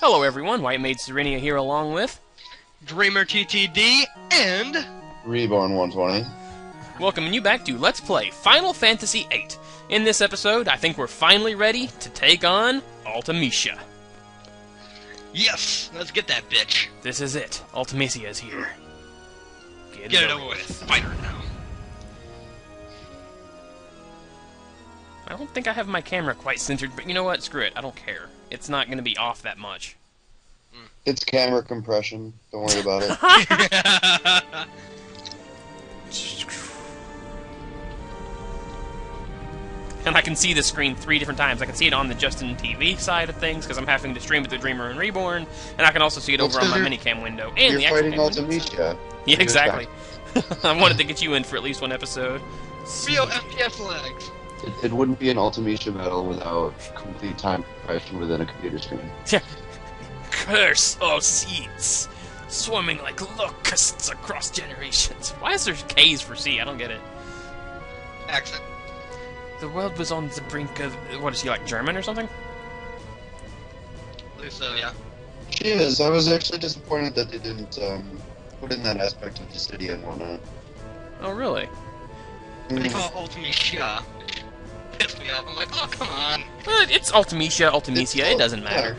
Hello everyone, White Maid Serenia here along with Dreamer TTD and Reborn 120. welcoming you back to Let's Play Final Fantasy VIII. In this episode, I think we're finally ready to take on Ultimecia. yes, let's get that bitch. This is it. Ultimecia is here. Get it over with. Fight her now. I don't think I have my camera quite centered, but you know what? Screw it. I don't care. It's not going to be off that much. It's camera compression. Don't worry about it. And I can see the screen 3 different times. I can see it on the Justin TV side of things, because I'm having to stream it to Dreamer and Reborn, and I can also see it over on my minicam window. And You're the actual fighting cam window. Ultimecia. Yeah, exactly. I wanted to get you in for at least one episode. Real FPS lags. It wouldn't be an Ultimecia battle without complete time compression within a computer screen. Curse all seeds, swarming like locusts across generations. Why is there K's for C? I don't get it. Accent. The world was on the brink of... What, is he like German or something? I believe so, yeah. She is. I was actually disappointed that they didn't put in that aspect of the city and whatnot. Oh, really? They call it Ultimecia. Pissed me off. I'm like, oh, come on. It's Ultimecia, it doesn't matter.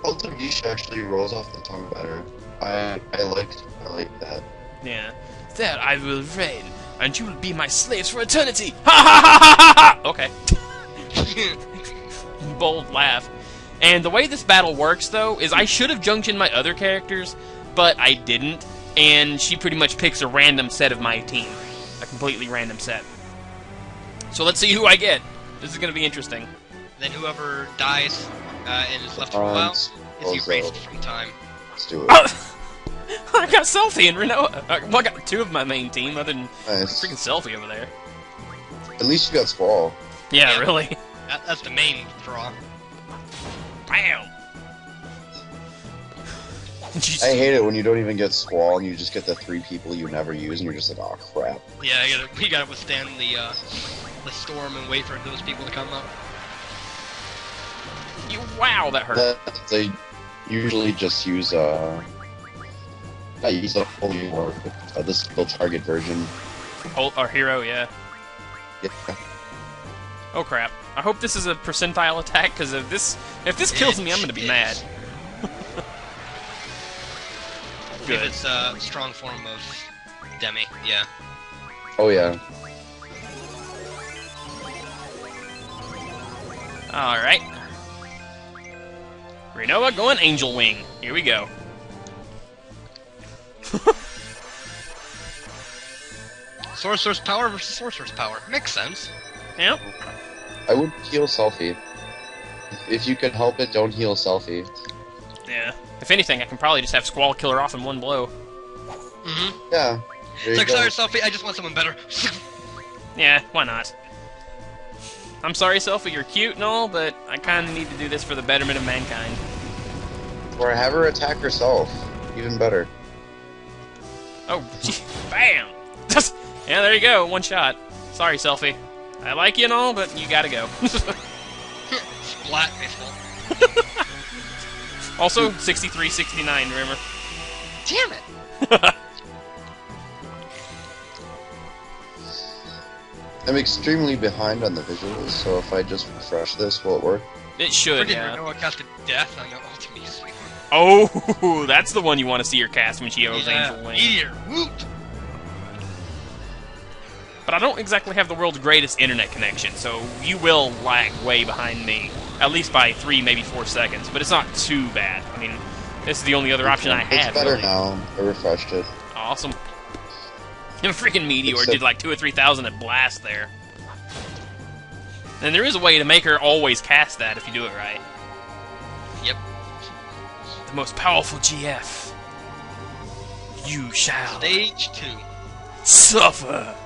Ultimecia actually rolls off the tongue better. I like that. Yeah. There I will reign, and you will be my slaves for eternity! Ha ha ha ha ha ha! Okay. Bold laugh. And the way this battle works, though, is I should have junctioned my other characters, but I didn't, and she pretty much picks a random set of my team. A completely random set. So let's see who I get. This is going to be interesting. Then whoever dies and is left for a while is erased from time. Let's do it. I got Selfie and Renoa. Well, I got 2 of my main team, other than Nice. freaking Selfie over there. At least you got Squall. Yeah, Yeah. really. That's the main draw. Bam! I hate it when you don't even get Squall and you just get the 3 people you never use and you're just like, oh crap. Yeah, you gotta withstand the storm and wait for those people to come up. Wow, that hurt. They usually just use I use a holy war, the skill target version. Our hero, yeah. Yeah. Oh crap. I hope this is a percentile attack, because if this kills me, I'm gonna be mad. If it's a strong form of Demi, yeah. Oh yeah. Alright. Renoa going Angel Wing. Here we go. Sorcerer's power versus Sorcerer's power. Makes sense. Yep. I would heal Selfie. If you can help it, don't heal Selfie. Yeah. If anything, I can probably just have Squall kill her off in one blow. Mm-hmm. Yeah. There It's you like, go. sorry, Selfie, I just want someone better. Yeah, why not? I'm sorry, Selfie, you're cute and all, but I kinda need to do this for the betterment of mankind. Or have her attack herself. Even better. Oh, gee, bam! Yeah, there you go, one shot. Sorry, Selfie. I like you and all, but you gotta go. Splat baseball. Also, 63-69, remember? Damn it! I'm extremely behind on the visuals, so if I just refresh this, will it work? It should, Freaking yeah. Renoa got to death on the Ultimecia. Oh, that's the one you want to see her cast when she owes Angel Wing. Meteor, whoop! But I don't exactly have the world's greatest internet connection, so you will lag way behind me. At least by 3, maybe 4 seconds, but it's not too bad. I mean, this is the only other option I had, It's better really. now. I refreshed it. Awesome. And a freaking Meteor Except- did like 2,000 or 3,000 at blast there. And there is a way to make her always cast that if you do it right. Yep. The most powerful GF. You shall Stage 2. suffer.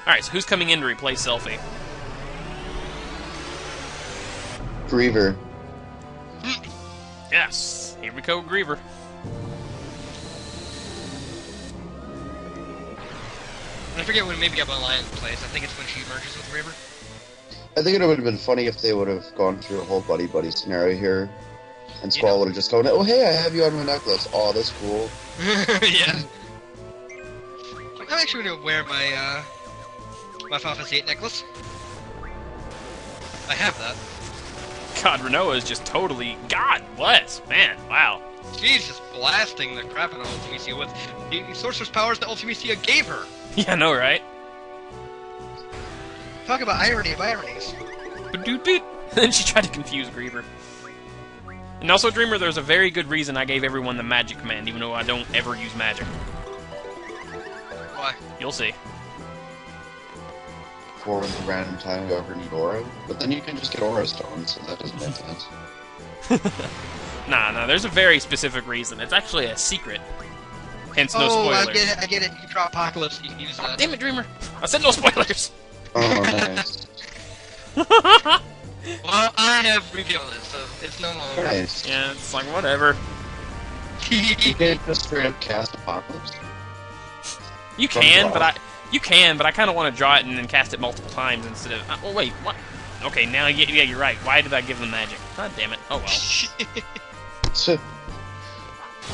Alright, so who's coming in to replace Selfie? Griever. Yes, here we go, Griever. I forget when maybe Alliance plays. I think it's when she merges with Reborn. I think it would have been funny if they would have gone through a whole buddy-buddy scenario here, and Squall would have just gone, "Oh, hey, I have you on my necklace. Oh, that's cool." Yeah. I'm actually going to wear my, my FFVIII necklace. I have that. God, Renoa is just totally... God bless, man, wow. She's just blasting the crap out of Ultimecia with the sorcerer's powers that Ultimecia gave her. Yeah, I know, right? Talk about irony of ironies. Then she tried to confuse Griever. And also, Dreamer, there's a very good reason I gave everyone the magic command, even though I don't ever use magic. Why? You'll see. For the random time you ever need aura, but then you can just get aura stones, so that doesn't make sense. Nah, there's a very specific reason. It's actually a secret. Hence, no spoilers. Oh, I get it. You can draw Apocalypse, you can use that. Damn it, Dreamer! I said no spoilers! Oh, nice. Well, I have revealed it, so it's no longer. Nice. Yeah, it's like, whatever. You can just straight up cast Apocalypse. You can, but I kind of want to draw it and then cast it multiple times instead of... oh, wait, what? Okay, now, yeah, you're right. Why did I give them magic? God damn it. Oh, well. So,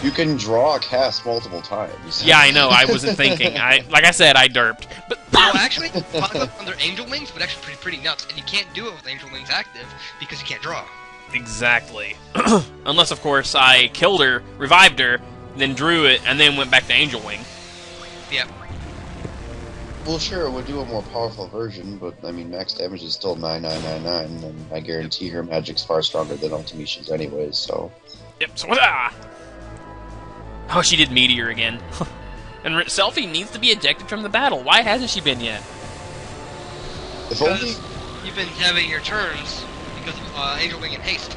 you can draw a cast multiple times. Yeah, I know. I wasn't thinking. Like I said, I derped. But Oh, actually, Apocalypse under Angel Wings would actually be pretty nuts, and you can't do it with Angel Wings active because you can't draw. Exactly. Unless, of course, I killed her, revived her, then drew it, and then went back to Angel Wing. Yep. Well, sure, it would do a more powerful version, but, I mean, max damage is still 9999, and I guarantee her magic's far stronger than Ultimecia's anyways, so... Yep, so oh, she did Meteor again. And Selphie needs to be ejected from the battle. Why hasn't she been yet? If only... Because you've been having your turns because of Angel Wing and Haste.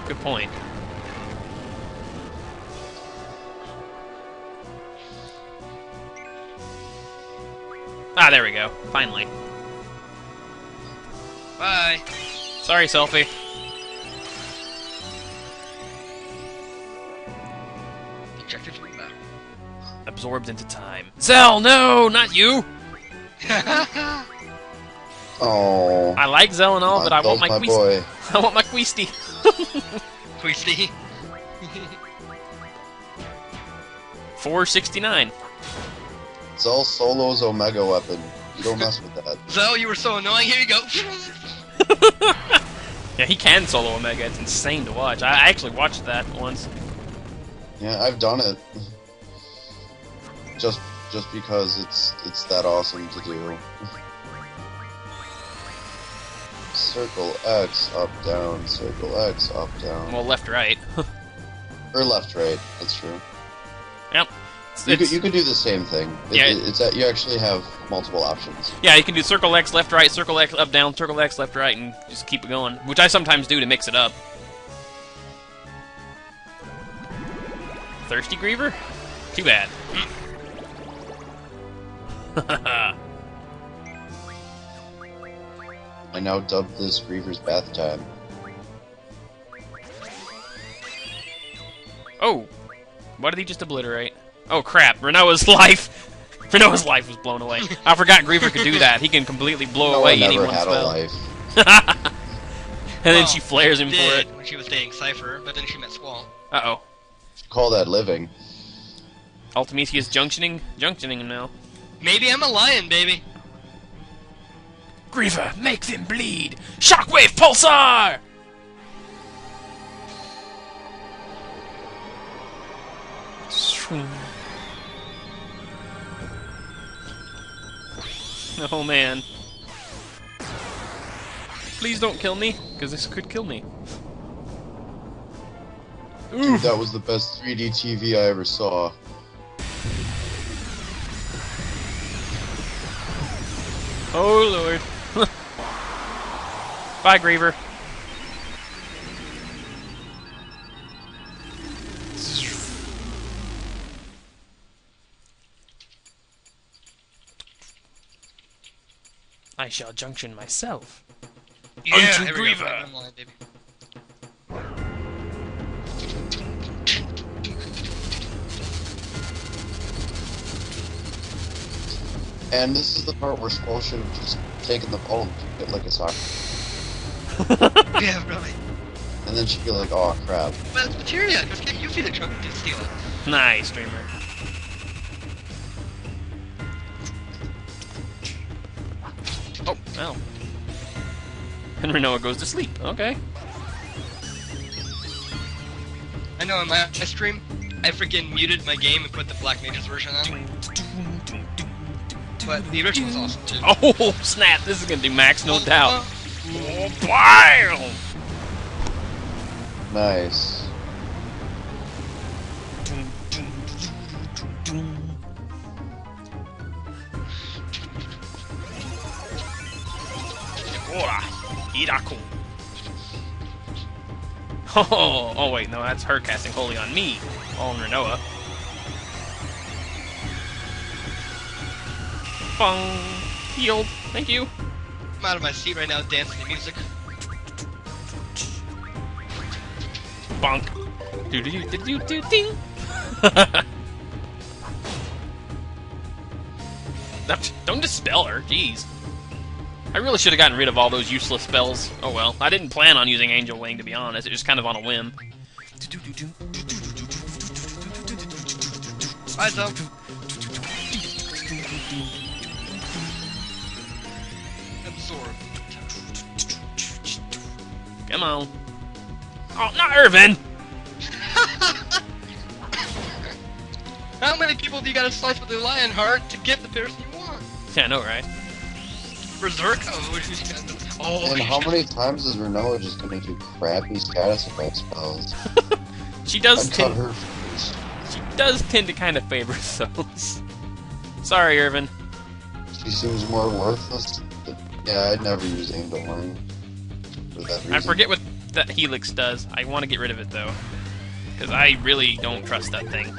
Good point. Ah, there we go. Finally. Bye. Sorry, Selphie. Ejected from the battle. Absorbed into time. Zell, no, not you! Oh. I like Zell and all, but I want my boy. I want my Queasty. Queasty. 469. Zell solos Omega weapon. You don't mess with that. Zell, you were so annoying. Here you go. Yeah, he can solo Omega. It's insane to watch. I actually watched that once. Yeah, I've done it. Just because it's that awesome to do. Circle X, up, down, circle X, up, down. Well, left, right. Or left, right, that's true. Yep. You could do the same thing. Yeah. It's that you actually have multiple options. Yeah, you can do circle X, left, right, circle X, up, down, circle X, left, right, and just keep it going. Which I sometimes do to mix it up. Thirsty Griever? Too bad. I now dub this Griever's bath time. Oh! What did he just obliterate? Oh crap, Renoa's life! Renoa's life was blown away. I forgot Griever could do that. He can completely blow away anyone's had spell. a life. And then she flares him for it. When she was dating Cypher, but then she met Squall. Uh-oh. Call that living. Ultimecia's junctioning him now. Maybe I'm a lion, baby. Griever, make them bleed! Shockwave Pulsar! Oh man. Please don't kill me, because this could kill me. Dude, that was the best 3D TV I ever saw. Oh lord. Bye, Griever. I shall junction myself. Yeah, Unto here we go. Griever. I'm lying, baby. And this is the part where Squall should have just taken the ball and kicked it like a soccer. Yeah, really. And then she'd be like, oh crap. But it's materia. Just give Yuffie the truck to steal it. Nice, streamer. Oh, well. And Renoa goes to sleep. Okay. I know in my stream, I freaking muted my game and put the Black Mages version on. But the original was awesome too. Oh, snap. This is going to do max, no doubt. Oh, bam! Nice. Ora, Iraku. Oh, wait, no, that's her casting holy on me. On Renoa. Bong. Healed. Thank you. I'm out of my seat right now dancing to music. Bonk. Do do do do do ding. Don't dispel her, jeez. I really should have gotten rid of all those useless spells. Oh well, I didn't plan on using Angel Wing, to be honest. It was kind of on a whim. Eyes up. Absorb. Come on. Oh, not Irvin! How many people do you gotta slice with the lion heart to get the person you want? Yeah, I know, right? Berserk? Oh, what you got? Oh, And how many times is Renoa just gonna do crappy status effect spells? She does I cut tend, her first. she does tend to kind of favor those. Sorry, Irvin. She seems more worthless. But yeah, I'd never use Angel Wing for that reason. I forget what that Helix does. I want to get rid of it, though. Because I really don't trust that thing.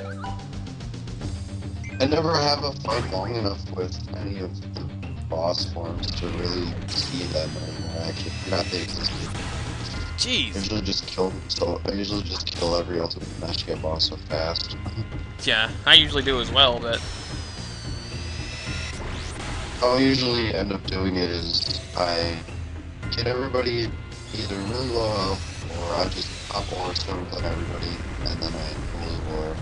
I never have a fight long enough with any of the boss forms to really see them anymore. Actually, forgot they existed. I Jeez. usually just kill. So I usually just kill every ultimate match get boss so fast. Yeah, I usually do as well, but... How I usually end up doing it is I get everybody either really low health, or I just pop Aura Stone on everybody, and then I Holy War.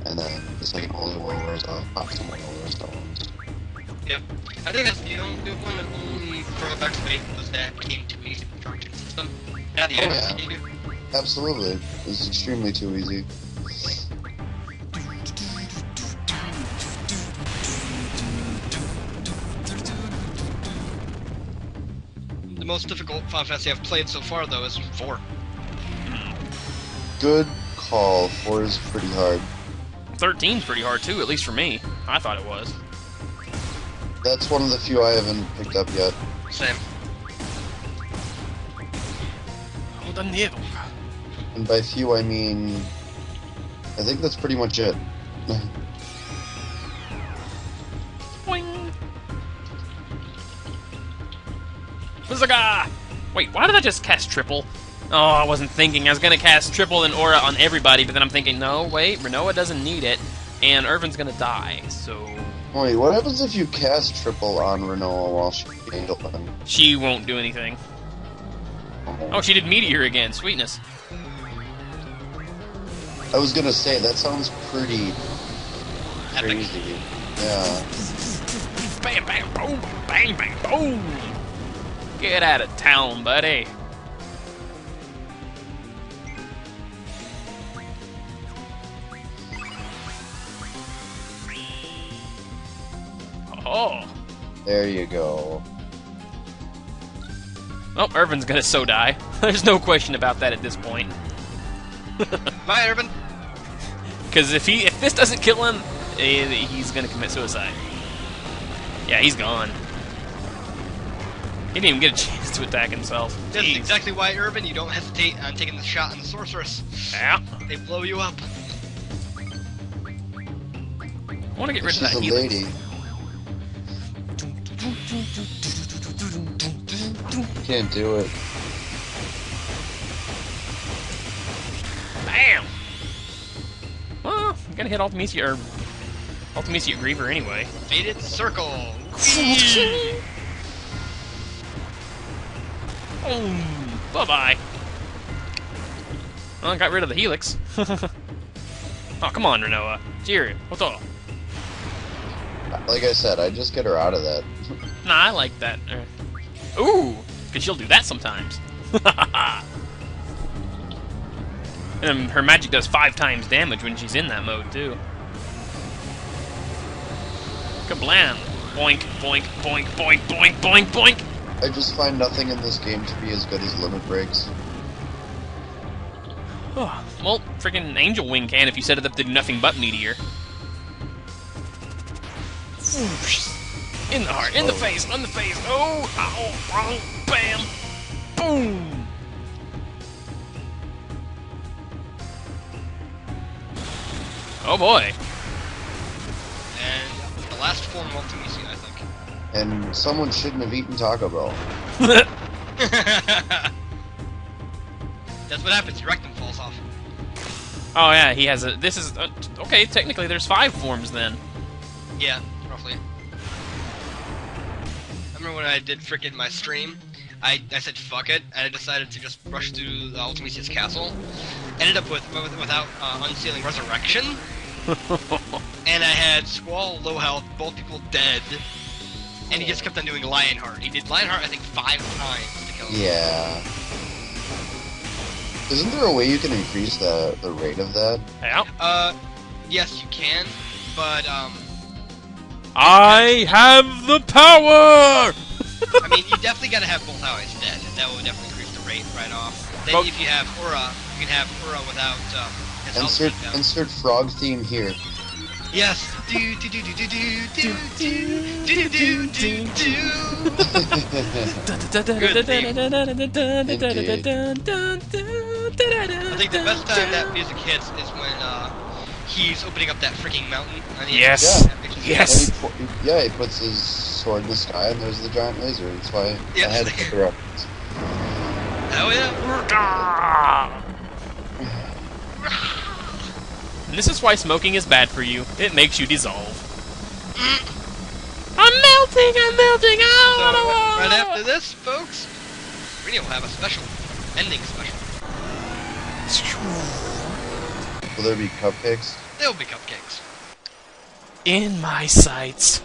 And then the second Holy War wears off, pop some more Aura Stones. Yep. I think that's the only one that only drawback to me was that came too easy to charge system. Now the other you do. Absolutely. It's extremely too easy. The most difficult Final Fantasy I've played so far, though, is 4. Good call. 4 is pretty hard. 13's pretty hard, too, at least for me. I thought it was. That's one of the few I haven't picked up yet. Same. Oh, the needle. And by few, I mean... I think that's pretty much it. Boing. Bizzaga! Wait, why did I just cast triple? Oh, I wasn't thinking. I was gonna cast triple and aura on everybody, but then I'm thinking, no, wait, Renoa doesn't need it, and Irvin's gonna die, so... Wait, what happens if you cast triple on Renoa while she's Angel Wing? She won't do anything. Oh, she did Meteor again. Sweetness. I was gonna say, that sounds pretty Epic. crazy. Yeah. Bam, bam, boom! Bang, bang, boom! Get out of town, buddy. Oh. There you go. Oh, Irvin's gonna so die. There's no question about that at this point. Bye, Irvin. Because if this doesn't kill him, he's gonna commit suicide. Yeah, he's gone. He didn't even get a chance to attack himself. That's Jeez. exactly why, Irvin, you don't hesitate on taking the shot on the sorceress. Yeah. They blow you up. I want to get rid of She's that a Helix. lady. Can't do it. Bam! Well, I'm gonna hit Ultimecia, or Ultimecia Griever anyway. Fated circle. Bye-bye. Well, I got rid of the helix. Oh, come on, Renoa. Cheer. What's up? Like I said, I just get her out of that. Nah, I like that. Ooh, because she'll do that sometimes. And her magic does 5 times damage when she's in that mode, too. Kablam! Boink, boink, boink, boink, boink, boink, boink! I just find nothing in this game to be as good as limit breaks. Oh, well, freaking Angel Wing can if you set it up to do nothing but Meteor. In the heart, in the face, on the face. Oh, ow, ow, bam, boom. Oh boy. And the last form of Ultimecia, I think. And someone shouldn't have eaten Taco Bell. That's what happens. Your rectum falls off. Oh yeah, he has a. This is okay. Technically, there's 5 forms then. Yeah, roughly. I remember when I did frickin' my stream, I said fuck it, and I decided to just rush through the Ultimecia's castle. Ended up without unsealing Resurrection, and I had Squall low health, both people dead, and he just kept on doing Lionheart. He did Lionheart I think 5 times to kill him. Yeah. Isn't there a way you can increase the rate of that? Yeah. Yes you can, but I have the power. I mean, you definitely gotta have both allies dead. That will definitely increase the rate right off. Then Well, if you have Ura, you can have Ura without his health being down. Insert frog theme here. Yes. Do do do do do do do do do do do. I think the best time that music hits is when he's opening up that freaking mountain. On the Yes. end. Yes. And he puts his sword in the sky and there's the giant laser. That's why Yes. I had to pick her up. Oh yeah. And this is why smoking is bad for you. It makes you dissolve. I'm melting! I'm melting! So Oh! right after this, folks, Rini will have a special ending special. Will there be cupcakes? There will be cupcakes. In my sights.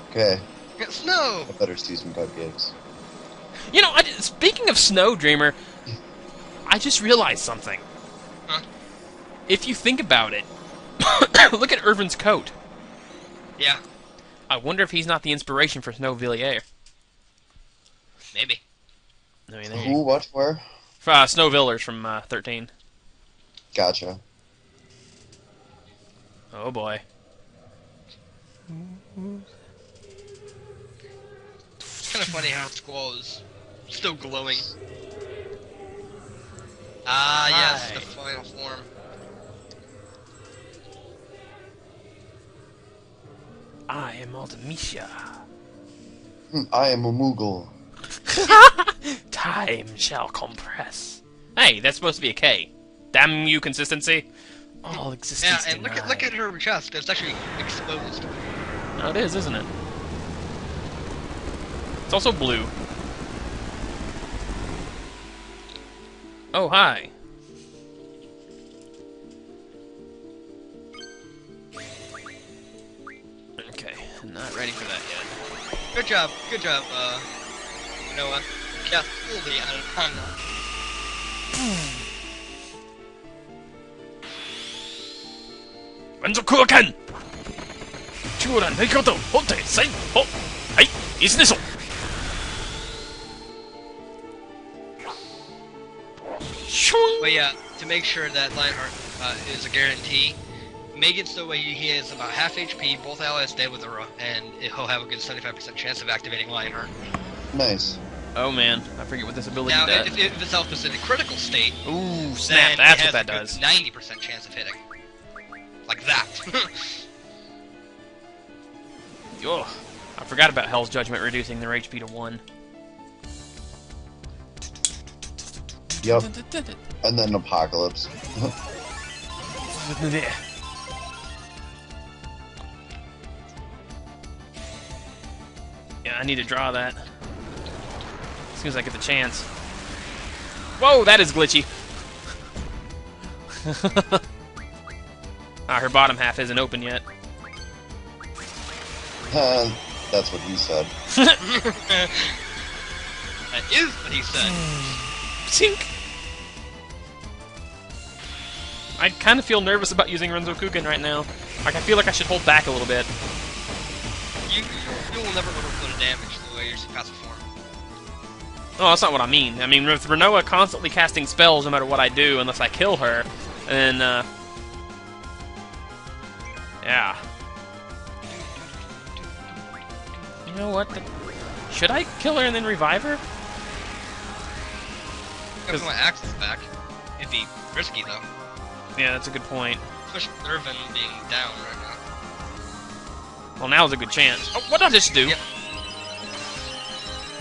Okay, Get snow. I better see some cupcakes. You know, speaking of Snow Dreamer, I just realized something. Huh? If you think about it, look at Irvin's coat. Yeah. I wonder if he's not the inspiration for Snow Villiers. Maybe. I mean, there Who, you what, where? Snow Villers from 13. Gotcha. Oh boy. It's kind of funny how Squall is still glowing. Ah, yes, the final form. I am Ultimecia. I am a Moogle. Time shall compress. Hey, that's supposed to be a K. Damn you, consistency. All existence Yeah, and look at her chest. It's actually exposed. Oh, it is, isn't it? It's also blue. Oh, hi. Okay, I'm not ready for that yet. Good job, Noah. Yeah, fully out of Hana. Manzokuaken! Churan, Hikoto, Hote, Sai, Ho! Hai, Isneso! But yeah, to make sure that Lionheart is a guarantee, make it so he is about half HP, both allies dead with Ura, and he'll have a good 75% chance of activating Lionheart. Nice. Oh man, I forget what this ability Now, does. if it's health is in a critical state, Ooh, snap, then that's it what has that a does. good 90% chance of hitting. Like that. Ugh, I forgot about Hell's Judgment reducing their HP to 1. Yep. And then Apocalypse. Yeah, I need to draw that. As soon as I get the chance. Whoa, that is glitchy. Her bottom half isn't open yet. That's what he said. That is what he said. Tink. I kind of feel nervous about using Renzo Kugen right now. Like, I feel like I should hold back a little bit. You will never overflow the damage the way you're passive form. Oh, that's not what I mean. I mean, with Renoa constantly casting spells no matter what I do, unless I kill her, then, yeah. You know what? Should I kill her and then revive her? If my axe is back, it'd be risky though. Yeah, that's a good point. Especially with Irvin being down right now. Well, now's a good chance. Oh, what did I just do? Yeah.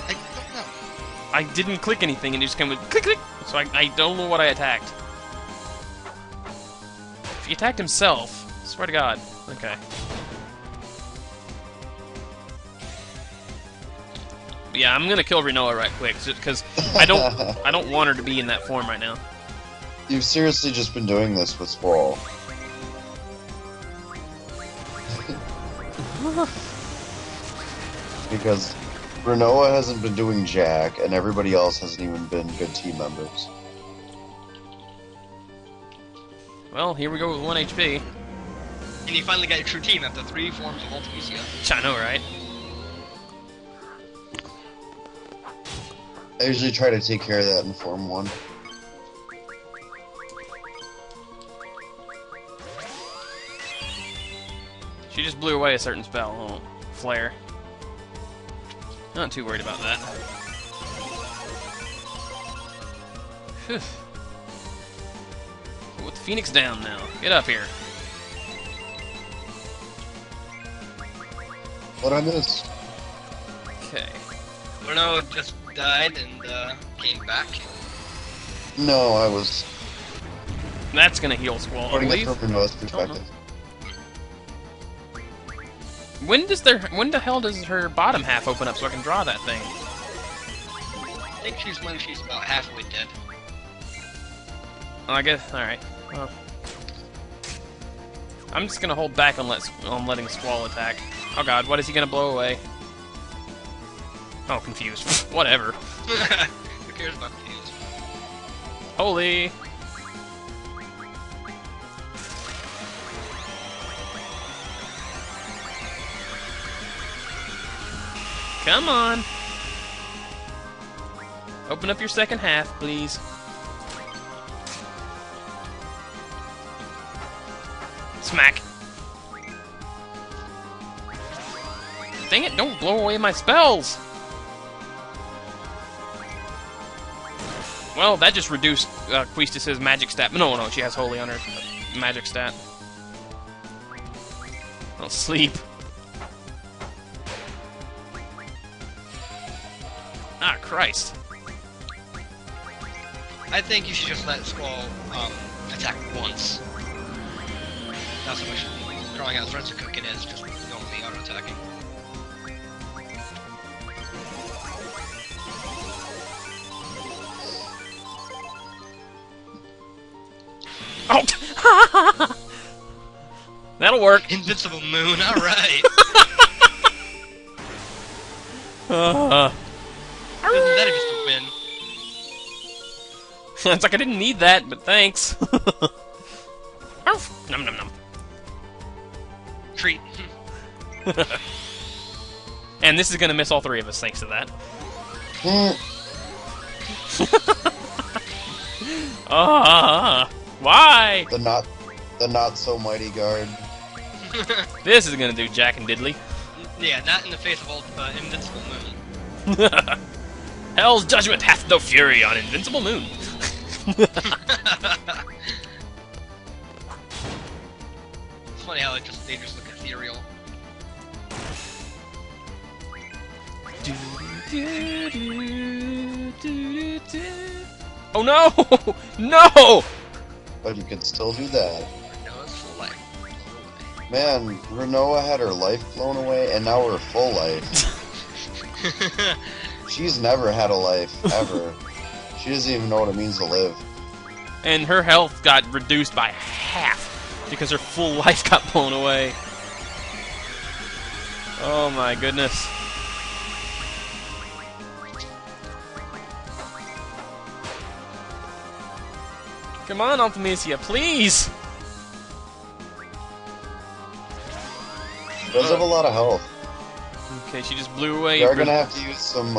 I don't know. I didn't click anything, and it just came with click, click. So I don't know what I attacked. If he attacked himself, swear to God. Okay. But yeah, I'm gonna kill Renoa right quick because I don't want her to be in that form right now. You've seriously just been doing this with Squall. Because Renoa hasn't been doing jack, and everybody else hasn't even been good team members. Well, here we go with 1 HP. And you finally got your true team after 3 forms of Ultimecia. I know, right? I usually try to take care of that in Form 1. She just blew away a certain spell. Oh, flare. Not too worried about that. Phew. With the Phoenix down now. Get up here. What I miss? Okay. Bruno just died and came back. No, I was That's gonna heal Squall, I putting it believe. from Renoa's perspective. When the hell does her bottom half open up so I can draw that thing? I think she's when she's about halfway dead. Oh, I guess. All right. Well, I'm just gonna hold back on letting Squall attack. Oh God, what is he gonna blow away? Oh, confused. Whatever. Who cares about confused? Holy. Come on. Open up your second half, please. Smack. Dang it, don't blow away my spells! Well, that just reduced Queestus's magic stat. No, she has Holy on her magic stat. I'll sleep. Ah, Christ. I think you should just let Squall attack once. Not so much drawing out threats or cooking as just normally auto-attacking. Oh! That'll work. Invincible Moon, alright! Isn't that just a win? It's like I didn't need that, but thanks. Arf! Nom nom nom. Treat. And this is gonna miss all three of us thanks to that. Why? The not so mighty guard. This is gonna do Jack and Diddley. Yeah, not in the face of Invincible Moon. Hell's judgment hath no fury on Invincible Moon. It's funny how they just look ethereal. Oh no! No! But you can still do that. Renoa's full life. Man, Renoa had her life blown away, and now we're full life. She's never had a life, ever. She doesn't even know what it means to live. And her health got reduced by half because her full life got blown away. Oh my goodness. Come on, Ultimecia, please! She does have a lot of health. Okay, she just blew away. We are gonna have to use some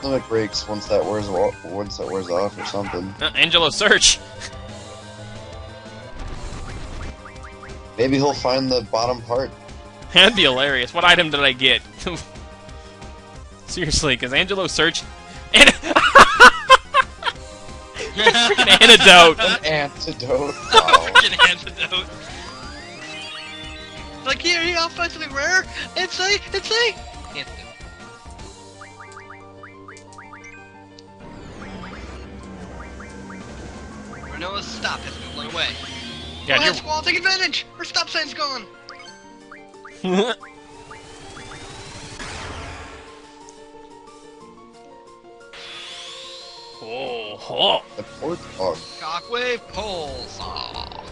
limit breaks once that wears off or something. Angelo, search! Maybe he'll find the bottom part. That'd be hilarious. What item did I get? Seriously, because Angelo search... And freaking antidote! An antidote. Oh, Wow. freaking antidote. Like, here, I'll find something rare. It's a antidote. Renoa's stop has been blown away. God, Go ahead, Squall, take advantage! Her stop sign's gone! Oh. The port dog. Shockwave pulse. Oh.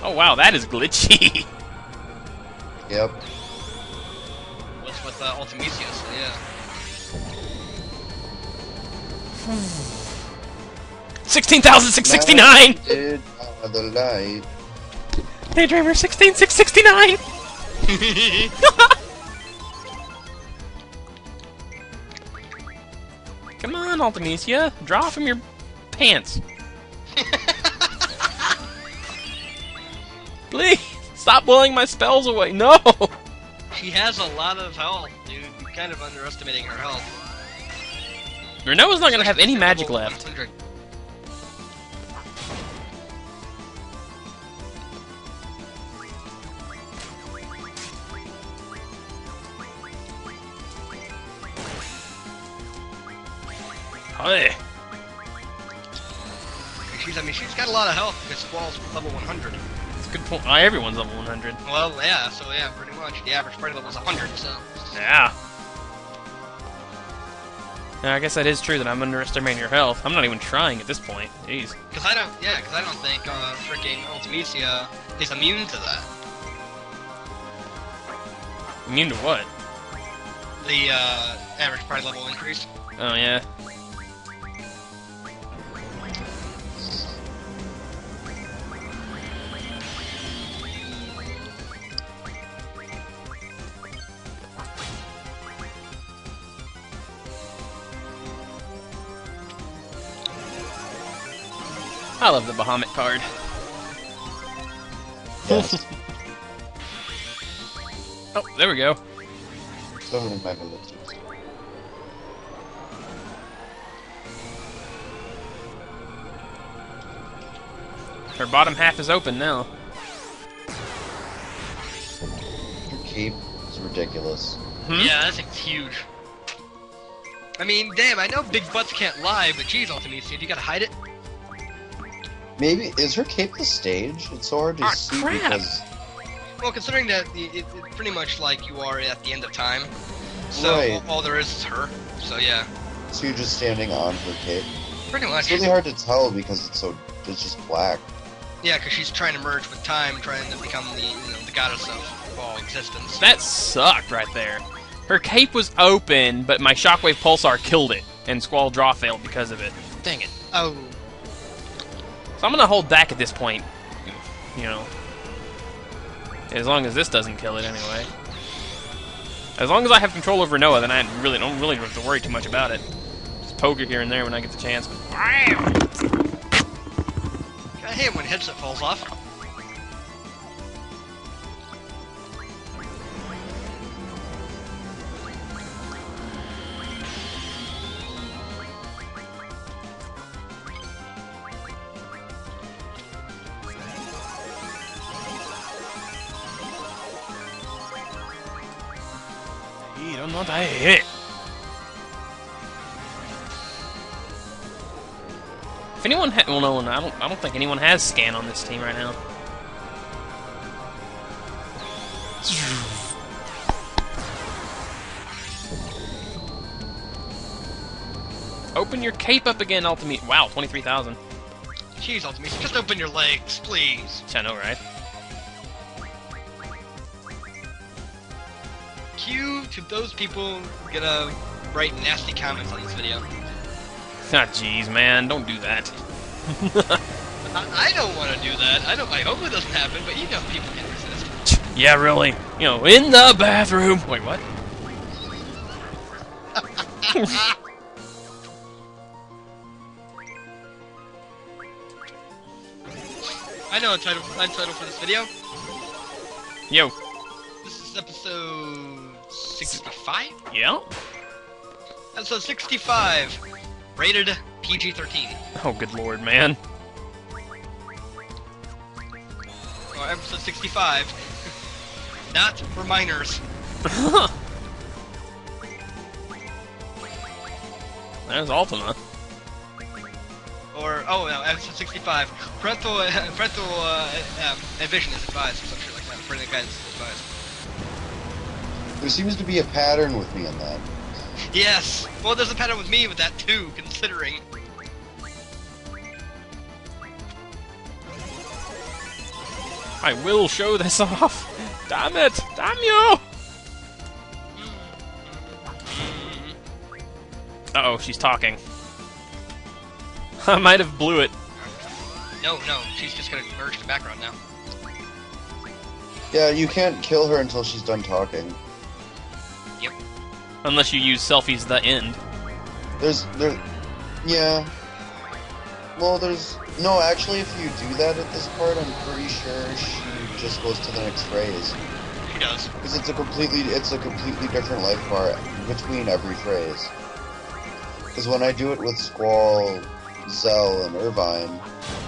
Oh wow, that is glitchy. Yep. What's with Ultimecia, so yeah. 16,669! Did the light. Daydreamer 16,669! Come on, Ultimecia, draw from your pants. Please, stop blowing my spells away. No! She has a lot of health, dude. You're kind of underestimating her health. Renoa's not gonna have any magic left. 100. Hey. She's got a lot of health because Squall's level 100. That's a good point. Everyone's level 100. Well, yeah, so yeah, pretty much. The average party level is 100, so. Yeah. Yeah, I guess that is true that I'm underestimating your health. I'm not even trying at this point. Jeez. Because I don't think freaking Ultimecia is immune to that. Immune to what? The average party level increase. Oh, yeah. I love the Bahamut card. Yes. Oh, there we go. So many megalithics. Her bottom half is open now. Your cape is ridiculous. Hmm? Yeah, that thing's huge. I mean, damn, I know big butts can't lie, but geez, Ultimecia, you gotta hide it. Maybe is her cape the stage? It's so hard to see crap. because Well, considering that it's pretty much like you are at the end of time, so Right. all there is her. So yeah, so you're just standing on her cape. pretty much. It's really hard to tell because it's just black. Yeah, because she's trying to merge with time, trying to become the the goddess of all existence. That sucked right there. Her cape was open, but my Shockwave Pulsar killed it, and Squall Draw failed because of it. Dang it. Oh, So I'm gonna hold back at this point. You know. As long as this doesn't kill it anyway. As long as I have control over Noah, then I don't really have to worry too much about it. Just poke it here and there when I get the chance. But bam! I hate when headset falls off. You don't know what I hit. If anyone well, no, I don't think anyone has scan on this team right now. Open your cape up again, Ultimecia. Wow, 23,000. Jeez, Ultimecia, just open your legs, please. I know, right? Cue to those people gonna write nasty comments on this video. Ah, jeez, man, don't do that. I don't want to do that. I hope it doesn't happen, but you know people can resist. Yeah, really. You know, in the bathroom. Wait, what? I know a title for this video. Yo. This is episode 65? Yeah? Episode 65. Rated PG-13. Oh, good lord, man. Or episode 65. Not for minors. There's Ultima. Or, oh no, episode 65. Parental advision is advised, or some shit like that. Parental guidance is advised. There seems to be a pattern with me in that. Yes! Well, there's a pattern with me with that too, considering. I will show this off. Damn it! Damn you! Uh-oh, she's talking. I might have blew it. No, she's just gonna merge the background now. Yeah, you can't kill her until she's done talking. Yep. Unless you use selfies the end. Yeah. Well, no, actually, if you do that at this part, I'm pretty sure she just goes to the next phrase. She does. Because it's a completely different life bar between every phrase. Because when I do it with Squall, Zell, and Irvine,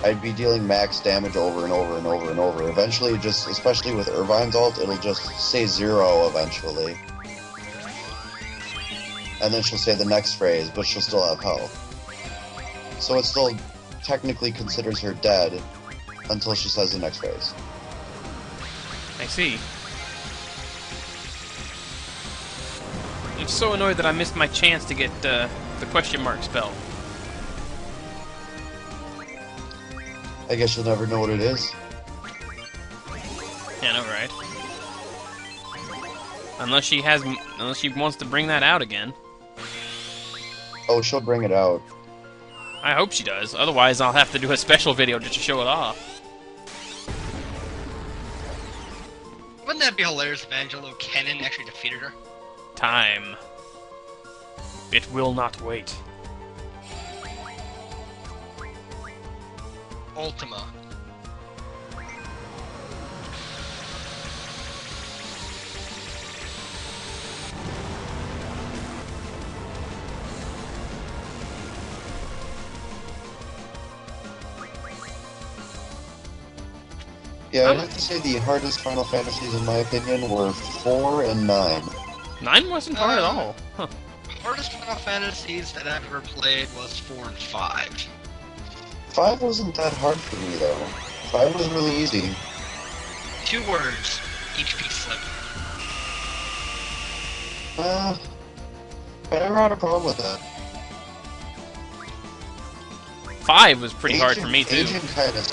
I'd be dealing max damage over and over and over and over. Eventually, especially with Irvine's ult, it'll just say 0 eventually. And then she'll say the next phrase, but she'll still have health. So it still technically considers her dead until she says the next phrase. I see. I'm so annoyed that I missed my chance to get the question mark spell. I guess you'll never know what it is. Yeah, I know, right? Unless she wants to bring that out again. Oh, she'll bring it out. I hope she does. Otherwise, I'll have to do a special video just to show it off. Wouldn't that be hilarious if Angelo Kennan actually defeated her? Time. It will not wait. Ultima. Yeah, I'd have to say the hardest Final Fantasies, in my opinion, were 4 and 9. 9 wasn't hard at all. Huh. Hardest Final Fantasies that I've ever played was 4 and 5. 5 wasn't that hard for me, though. 5 was really easy. 2 words. HP slip. I never had a problem with that. 5 was pretty hard for me, too. Agent kind of...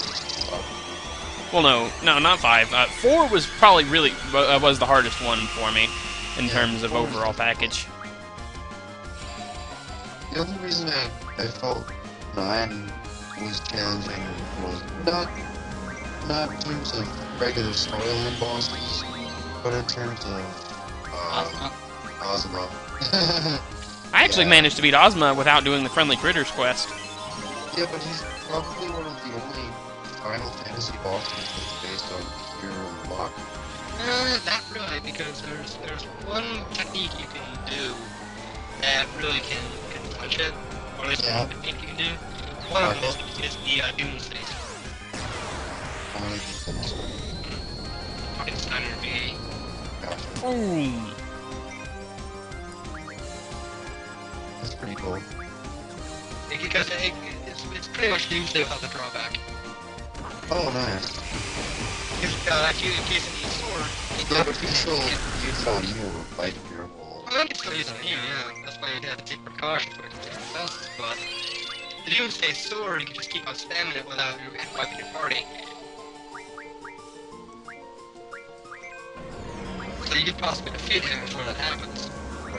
Well, no, not 5. 4 was probably was the hardest one for me in terms of overall package. The only reason I felt 9 was challenging was not in terms of regular storyline bosses, but in terms of Ozma. I actually managed to beat Ozma without doing the Friendly Critters quest. Yeah, but he's probably one of the only Final Fantasy bosses that's based on pure luck. Not really, because there's one technique you can do that really can touch it, or at least one technique you can do. One of them is the Doomsday. Fucking Steiner VIII. Ooh. That's pretty cool. Because it's pretty much Doomsday without the drawback. Oh, nice. Actually, in case it needs sword, Yeah, but you can still use it on you, fight your whole... I think it's still using on you, yeah. That's why you have to take precautions when it comes to else, but the Doomsday Sword, you can just keep on spamming it without wiping your party. So you could possibly defeat him before that happens. Right.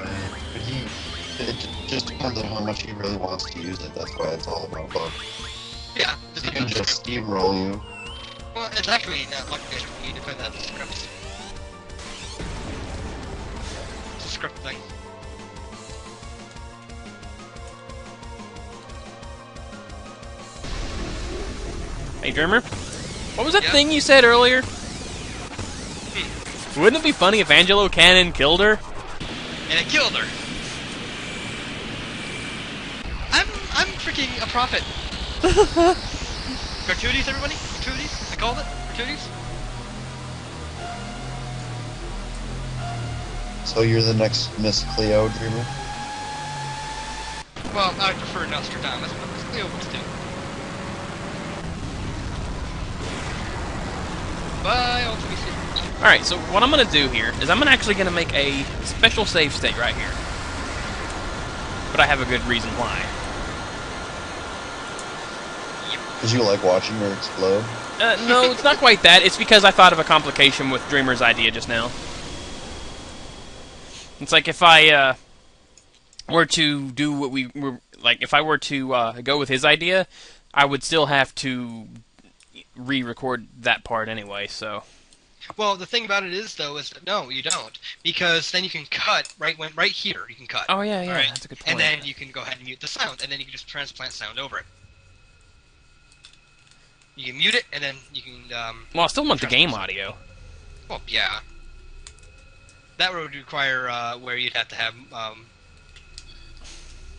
But it just depends on how much he really wants to use it. That's why it's all about luck. Yeah. He can just steamroll you. Well, it's actually not luck based when you defend that script. It's a script thing. Hey, Dreamer, what was that thing you said earlier? Wouldn't it be funny if Angelo Cannon killed her? And it killed her. I'm freaking a prophet. Gratuities, everybody? Gratuities? I called it? Gratuities? So you're the next Miss Cleo, Dreamer? Well, I prefer Nostradamus, but Miss Cleo works too. Bye, Ultimecia. Alright, so what I'm going to do here is I'm actually going to make a special save state right here. But I have a good reason why. Because you like watching her explode? No, it's not quite that. It's because I thought of a complication with Dreamer's idea just now. It's like if I were to do what we were... Like, if I were to go with his idea, I would still have to re-record that part anyway, so... Well, the thing about it is, though, is that no, you don't, because then you can cut right here. You can cut. Oh yeah, right? that's a good point. And then you can go ahead and mute the sound, and then you can just transplant sound over it. You can mute it, and then you can. Well, I still want the game audio. Well, yeah. That would require where you'd have to have.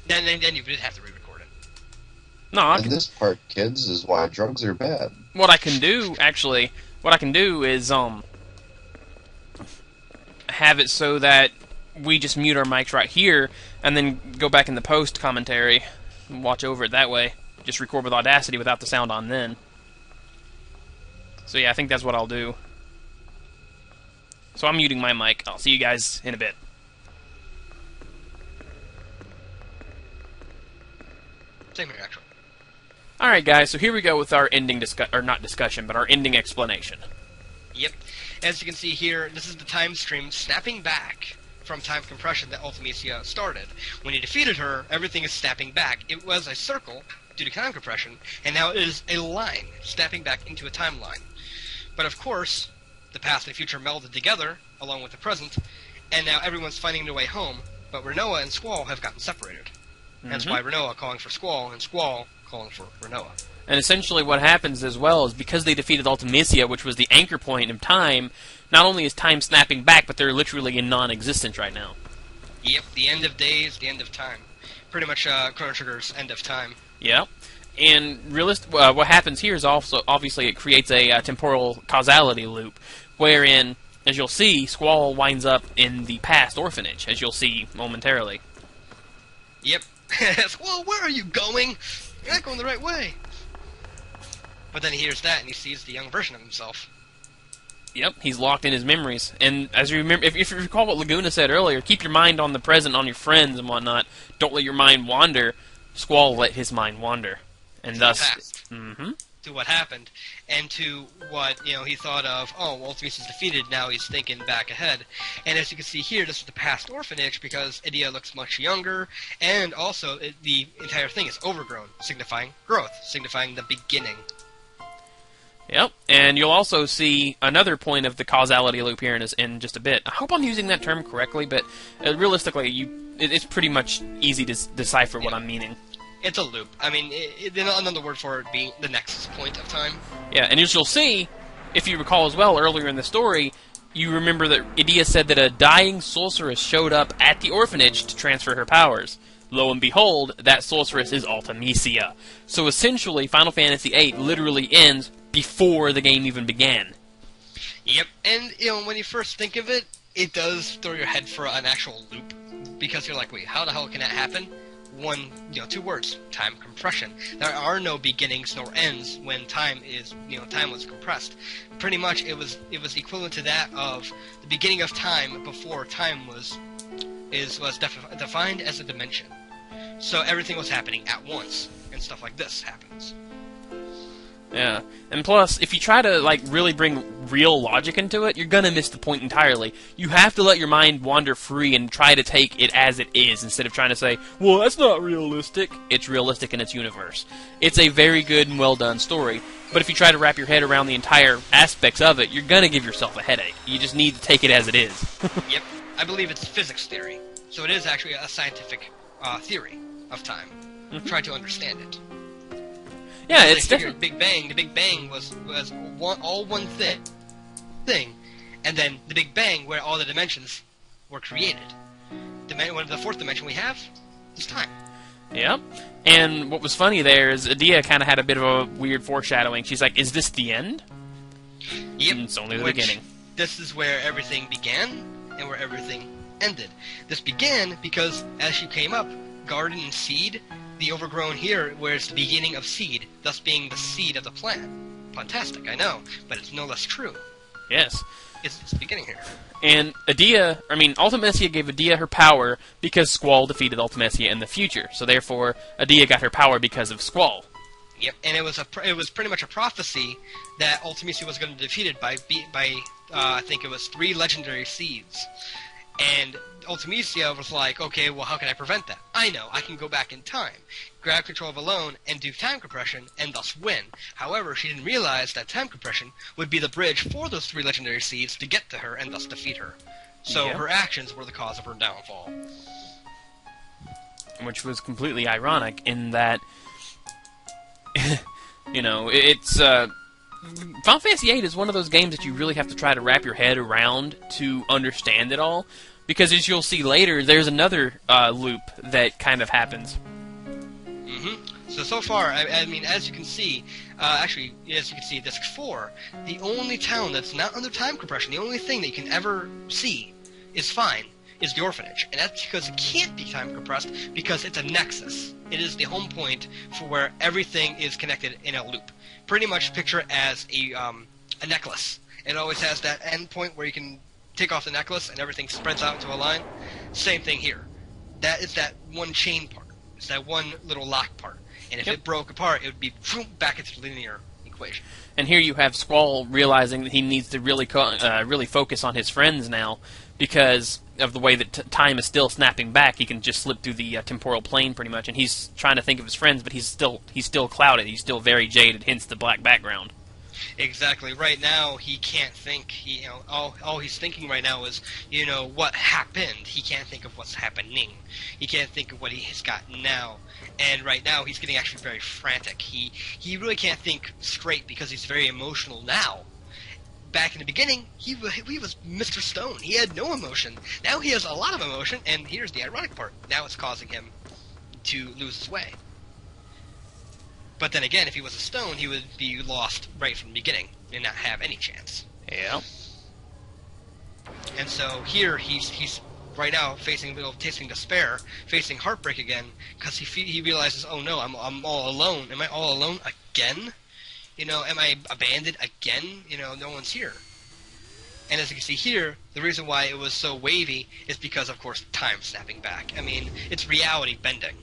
Then you would have to re-record it. No, And this part, kids, is why drugs are bad. What I can do, actually, is have it so that we just mute our mics right here, and then go back in the post commentary and watch over it that way. Just record with Audacity without the sound on then. So yeah, I think that's what I'll do. So I'm muting my mic. I'll see you guys in a bit. Same here, actually. Alright guys, so here we go with our ending our ending explanation. Yep. As you can see here, this is the time stream snapping back from time compression that Ultimecia started. When he defeated her, everything is snapping back. It was a circle due to time compression, and now it is a line snapping back into a timeline. But of course, the past and the future melded together, along with the present, and now everyone's finding their way home, but Renoa and Squall have gotten separated. That's why Renoa calling for Squall, and Squall calling for Renoa. And essentially what happens as well is because they defeated Ultimecia, which was the anchor point of time, not only is time snapping back, but they're literally in non-existence right now. Yep, the end of days, the end of time. Pretty much Chrono Trigger's end of time. Yep. And what happens here is also, obviously, it creates a temporal causality loop, wherein, as you'll see, Squall winds up in the past orphanage, as you'll see momentarily. Yep. Squall, where are you going? You're not going the right way. But then he hears that and he sees the young version of himself. Yep, he's locked in his memories. And as you remember, if you recall what Laguna said earlier, keep your mind on the present, on your friends and whatnot. Don't let your mind wander. Squall let his mind wander. And thus... To what happened, and to what, he thought of, oh, well, Ultimecia's defeated, now he's thinking back ahead. And as you can see here, this is the past orphanage, because Idia looks much younger, and also the entire thing is overgrown, signifying growth, signifying the beginning. Yep, and you'll also see another point of the causality loop here in just a bit. I hope I'm using that term correctly, but realistically, it's pretty much easy to decipher what I'm meaning. It's a loop. I mean, another word for it being the nexus point of time. Yeah, and as you'll see, if you recall as well, earlier in the story, you remember that Idia said that a dying sorceress showed up at the orphanage to transfer her powers. Lo and behold, that sorceress is Ultimecia. So essentially, Final Fantasy VIII literally ends before the game even began. Yep, and, when you first think of it, it does throw your head for an actual loop. Because you're like, wait, how the hell can that happen? Two words, time compression. There are no beginnings nor ends when time was compressed. Pretty much it was equivalent to that of the beginning of time before time was defined as a dimension. So everything was happening at once, and stuff like this happens. Yeah, and plus, if you try to like really bring real logic into it, you're gonna miss the point entirely. You have to let your mind wander free and try to take it as it is, instead of trying to say, well, that's not realistic. It's realistic in its universe. It's a very good and well done story, but if you try to wrap your head around the entire aspects of it, you're gonna give yourself a headache. You just need to take it as it is. Yep, I believe it's physics theory, so it is actually a scientific theory of time. Try to understand it. Yeah, it's definitely... The Big Bang was all one thing, and then the Big Bang, where all the dimensions were created. The fourth dimension we have is time. Yep. And what was funny there is Adia kind of had a bit of a weird foreshadowing. She's like, is this the end? Yep. And it's only the beginning. This is where everything began and where everything ended. This began because as she came up, Garden and Seed, the overgrown here, where it's the beginning of seed, thus being the seed of the plant. Fantastic, I know, but it's no less true. Yes. It's the beginning here. And Ultimecia gave Adia her power because Squall defeated Ultimecia in the future. So therefore, Adia got her power because of Squall. Yep, and it was pretty much a prophecy that Ultimecia was going to be defeated by I think it was 3 legendary seeds. And Ultimecia was like, okay, well, how can I prevent that? I know, I can go back in time, grab control of Alone, and do time compression, and thus win. However, she didn't realize that time compression would be the bridge for those 3 legendary seeds to get to her and thus defeat her. So her actions were the cause of her downfall. Which was completely ironic in that, it's... Final Fantasy VIII is one of those games that you really have to try to wrap your head around to understand it all, because as you'll see later, there's another loop that kind of happens. So far, I mean, as you can see, Disc 4, the only town that's not under time compression, the only thing that you can ever see is the orphanage. And that's because it can't be time compressed, because it's a nexus. It is the home point for where everything is connected in a loop. Pretty much picture it as a necklace. It always has that end point where you can take off the necklace and everything spreads out into a line. Same thing here. That is that one chain part. It's that one little lock part. And if it broke apart, it would be back into the linear equation. And here you have Squall realizing that he needs to really focus on his friends now, because of the way that time is still snapping back. He can just slip through the temporal plane pretty much, and he's trying to think of his friends, but he's still clouded. He's still very jaded, hence the black background. Exactly. Right now, he can't think. All he's thinking right now is, what happened. He can't think of what's happening. He can't think of what he has got now. And right now, he's getting actually very frantic. He really can't think straight because he's very emotional now. Back in the beginning, he was Mr. Stone. He had no emotion. Now he has a lot of emotion, and here's the ironic part. Now it's causing him to lose his way. But then again, if he was a stone, he would be lost right from the beginning and not have any chance. Yeah. And so here he's right now tasting despair, facing heartbreak again, because he realizes, oh no, I'm all alone. Am I all alone again? Am I abandoned again? No one's here. And as you can see here, the reason why it was so wavy is because, of course, time snapping back. I mean, it's reality bending.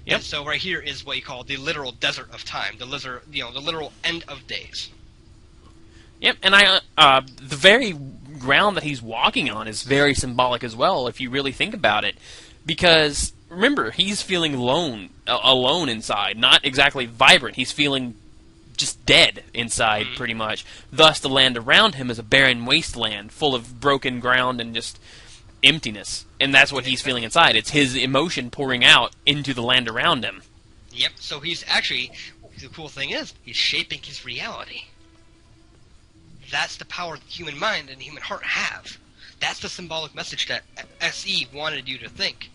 Yep. And so right here is what you call the literal desert of time, the literal end of days. Yep, and the very ground that he's walking on is very symbolic as well, if you really think about it. Because, remember, he's feeling alone inside, not exactly vibrant. He's feeling just dead inside, pretty much. Thus, the land around him is a barren wasteland, full of broken ground and just emptiness. And that's what he's feeling inside. It's his emotion pouring out into the land around him. Yep, so he's actually, the cool thing is, he's shaping his reality. That's the power the human mind and the human heart have. That's the symbolic message that SE wanted you to think.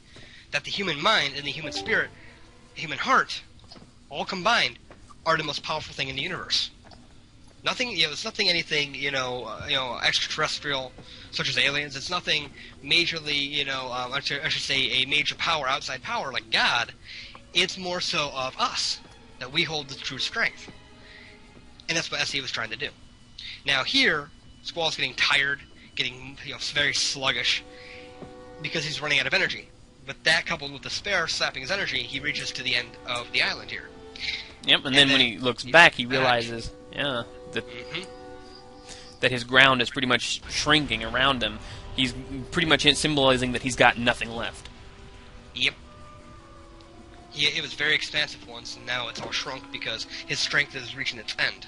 That the human mind and the human spirit, human heart, all combined, are the most powerful thing in the universe. It's nothing anything, extraterrestrial, such as aliens. It's nothing majorly, I should say a major power, outside power, like God. It's more so of us, that we hold the true strength. And that's what SE was trying to do. Now here, Squall's getting tired, getting very sluggish, because he's running out of energy. With that coupled with despair sapping his energy, he reaches to the end of the island here. Yep, and then when he looks back, he realizes, yeah, that his ground is pretty much shrinking around him. He's pretty much symbolizing that he's got nothing left. Yep. It was very expansive once, and now it's all shrunk because his strength is reaching its end.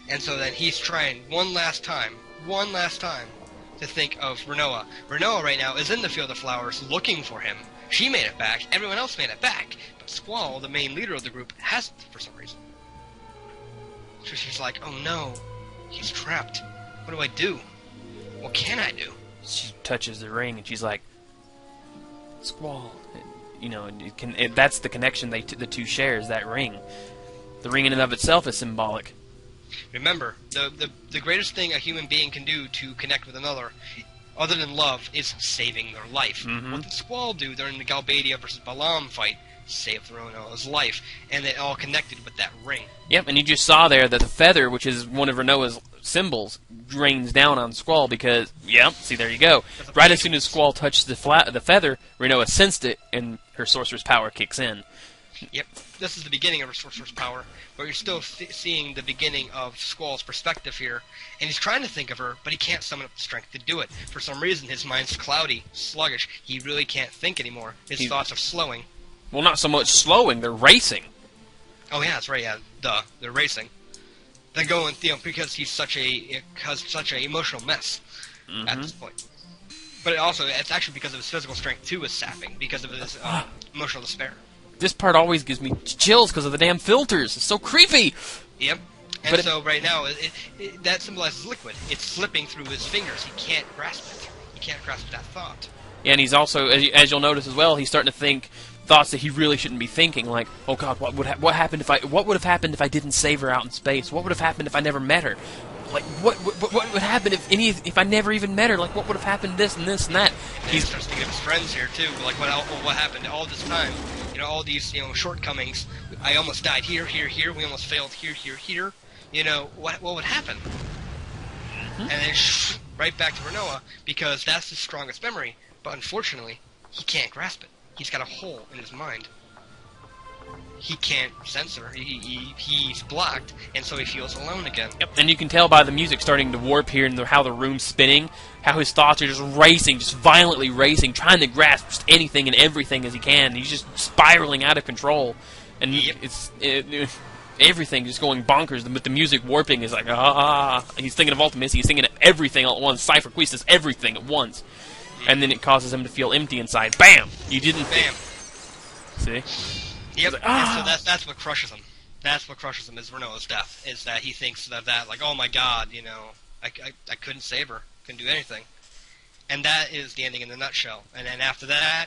And so then he's trying one last time, to think of Rinoa. Rinoa right now is in the Field of Flowers looking for him. She made it back, everyone else made it back, but Squall, the main leader of the group, hasn't for some reason. So she's like, oh no, he's trapped. What do I do? What can I do? She touches the ring and she's like, Squall. You know, that's the connection the two share, is that ring. The ring in and of itself is symbolic. Remember, the greatest thing a human being can do to connect with another, other than love, is saving their life. Mm-hmm. What did Squall do during the Galbadia versus Balam fight? Save Rinoa's life, and they all connected with that ring. Yep, and you just saw there that the feather, which is one of Rinoa's symbols, rains down on Squall because, yep, see, there you go. Right as soon as Squall touched the feather, Rinoa sensed it, and her sorcerer's power kicks in. Yep, this is the beginning of her sorcerer's power, but you're still seeing the beginning of Squall's perspective here, and he's trying to think of her, but he can't summon up the strength to do it. For some reason, his mind's cloudy, sluggish. He really can't think anymore. His thoughts are slowing. Well, not so much slowing, they're racing. Oh yeah, that's right. Yeah, duh, they're racing. They're going, because he's such a emotional mess at this point. But it's actually because of his physical strength too is sapping because of his emotional despair. This part always gives me chills because of the damn filters. It's so creepy. Yep. And so right now, that symbolizes liquid. It's slipping through his fingers. He can't grasp it. He can't grasp that thought. Yeah, and he's also, as you'll notice as well, he's starting to think thoughts that he really shouldn't be thinking, like, oh God, what would have happened if I didn't save her out in space? What would have happened if I never met her? Like, what would happen if I never even met her? Like, what would have happened? This and this and that. He starts thinking of his friends here too. Like, what happened all this time? You know, all these shortcomings. I almost died here, here, here. We almost failed here, here, here. You know, what would happen? Mm-hmm. And then right back to Rinoa because that's his strongest memory. But unfortunately, he can't grasp it. He's got a hole in his mind. He can't censor. He's blocked, and so he feels alone again. Yep, and you can tell by the music starting to warp here and how the room's spinning, how his thoughts are just racing, just violently racing, trying to grasp just anything and everything as he can. He's just spiraling out of control, and everything just going bonkers. But the music warping is like, He's thinking of Ultimecia. He's thinking of everything all at once. Cypher Quistis, everything at once. And then it causes him to feel empty inside. Bam! You didn't think. See? Yep. Like, and so that's what crushes him. That's what crushes him is Rinoa's death. Is that he thinks that like, oh my God, you know, I couldn't save her, couldn't do anything. And that is the ending in a nutshell. And then after that,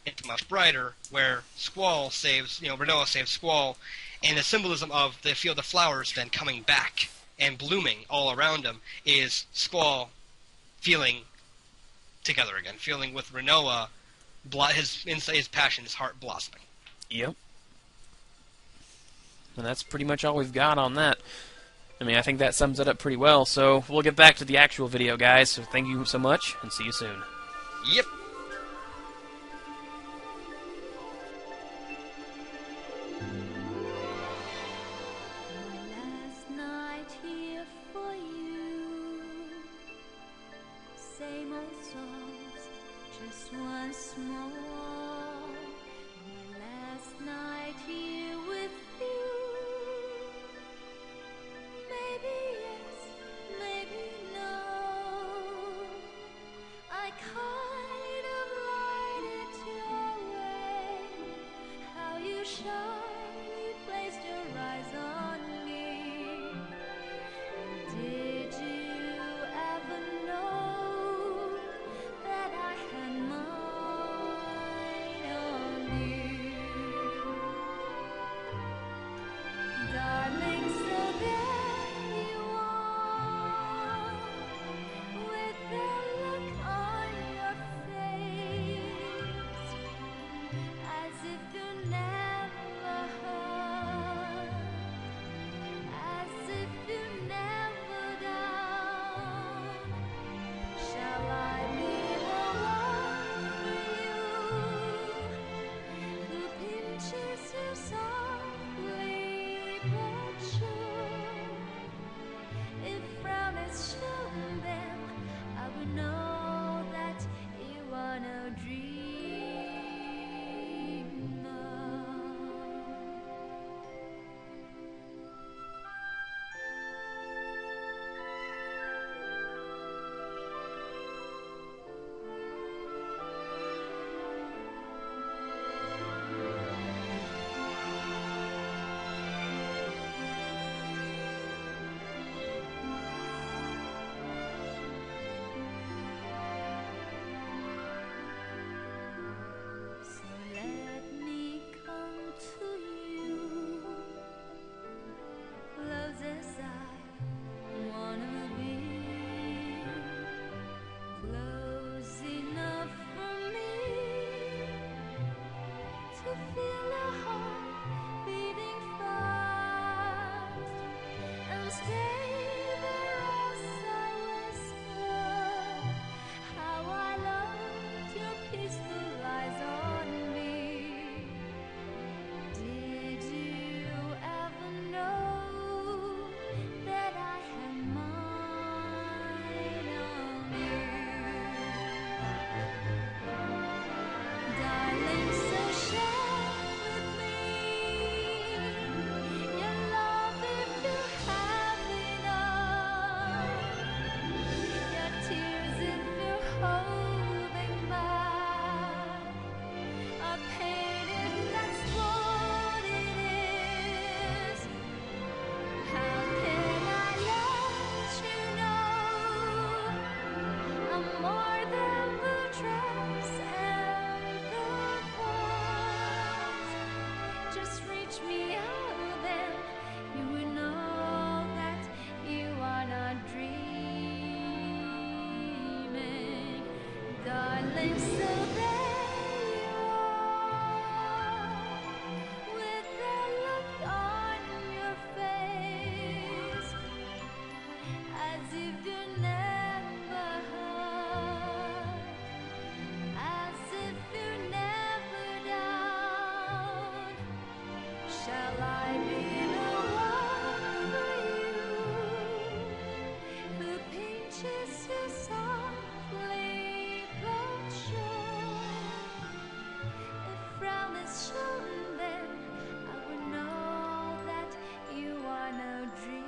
it's much brighter, where Squall saves, Rinoa saves Squall, and the symbolism of the Field of Flowers then coming back and blooming all around him is Squall feeling together again, feeling with Rinoa, his passion, his heart blossoming. Yep. And that's pretty much all we've got on that. I mean, I think that sums it up pretty well, so we'll get back to the actual video, guys, so thank you so much, and see you soon. Yep. Same old songs, just once more. My last night here with you. Maybe yes, maybe no. I kind touch me, oh, then you will know that you are not dreaming, darling. So there you are, with that look on your face, as if you never heard, as if you never down. Shall I be the one for you, who pinches you softly but sure? If frown is shown, then I will know that you are no dreamer.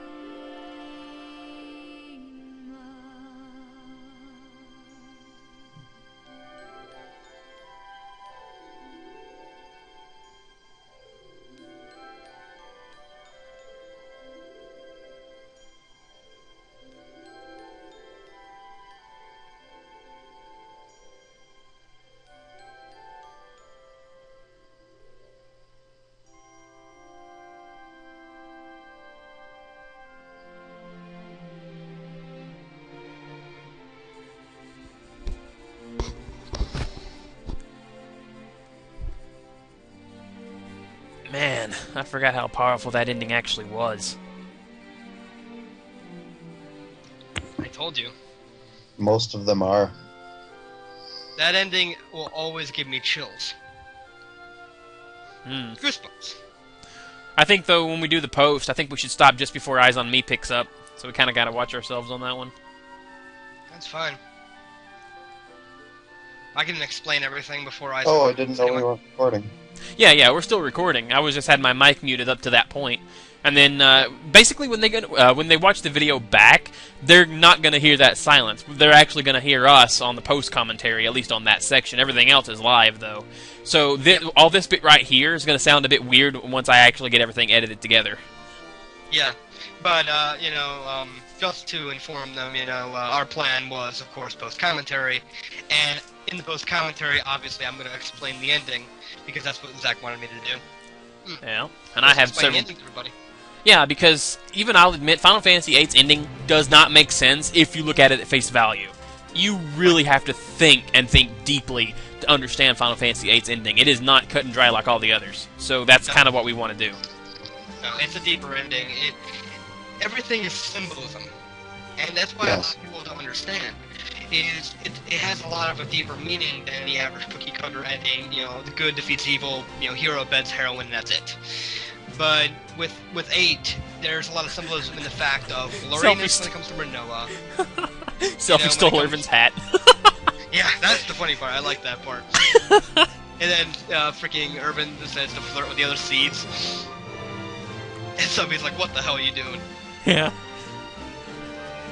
Man, I forgot how powerful that ending actually was. I told you. Most of them are. That ending will always give me chills. Hmm. Goosebumps. I think, though, when we do the post, I think we should stop just before Eyes on Me picks up. So we kind of got to watch ourselves on that one. That's fine. I can explain everything before I... Oh, I didn't know we were recording. Yeah, we're still recording. I was just had my mic muted up to that point. And then, basically, when they watch the video back, they're not going to hear that silence. They're actually going to hear us on the post commentary, at least on that section. Everything else is live, though. So all this bit right here is going to sound a bit weird once I actually get everything edited together. Yeah, but, just to inform them, our plan was, of course, post-commentary, and in the post-commentary, obviously, I'm going to explain the ending, because that's what Zach wanted me to do. Yeah, and I have Explain the several... ending to everybody. Yeah, because even I'll admit, Final Fantasy VIII's ending does not make sense if you look at it at face value. You really have to think and think deeply to understand Final Fantasy VIII's ending. It is not cut and dry like all the others. So that's kind of what we want to do. No, it's a deeper ending. Everything is symbolism, and that's why a lot of people don't understand. It has a lot of a deeper meaning than the average cookie cutter ending. The good defeats evil. Hero beds heroine, and that's it. But with VIII, there's a lot of symbolism in the fact of blurriness when it comes to Rinoa. Selfie stole Irvin's hat. Yeah, that's the funny part. I like that part. And then freaking Irvin decides to flirt with the other seeds. And Selfie's like, what the hell are you doing? Yeah.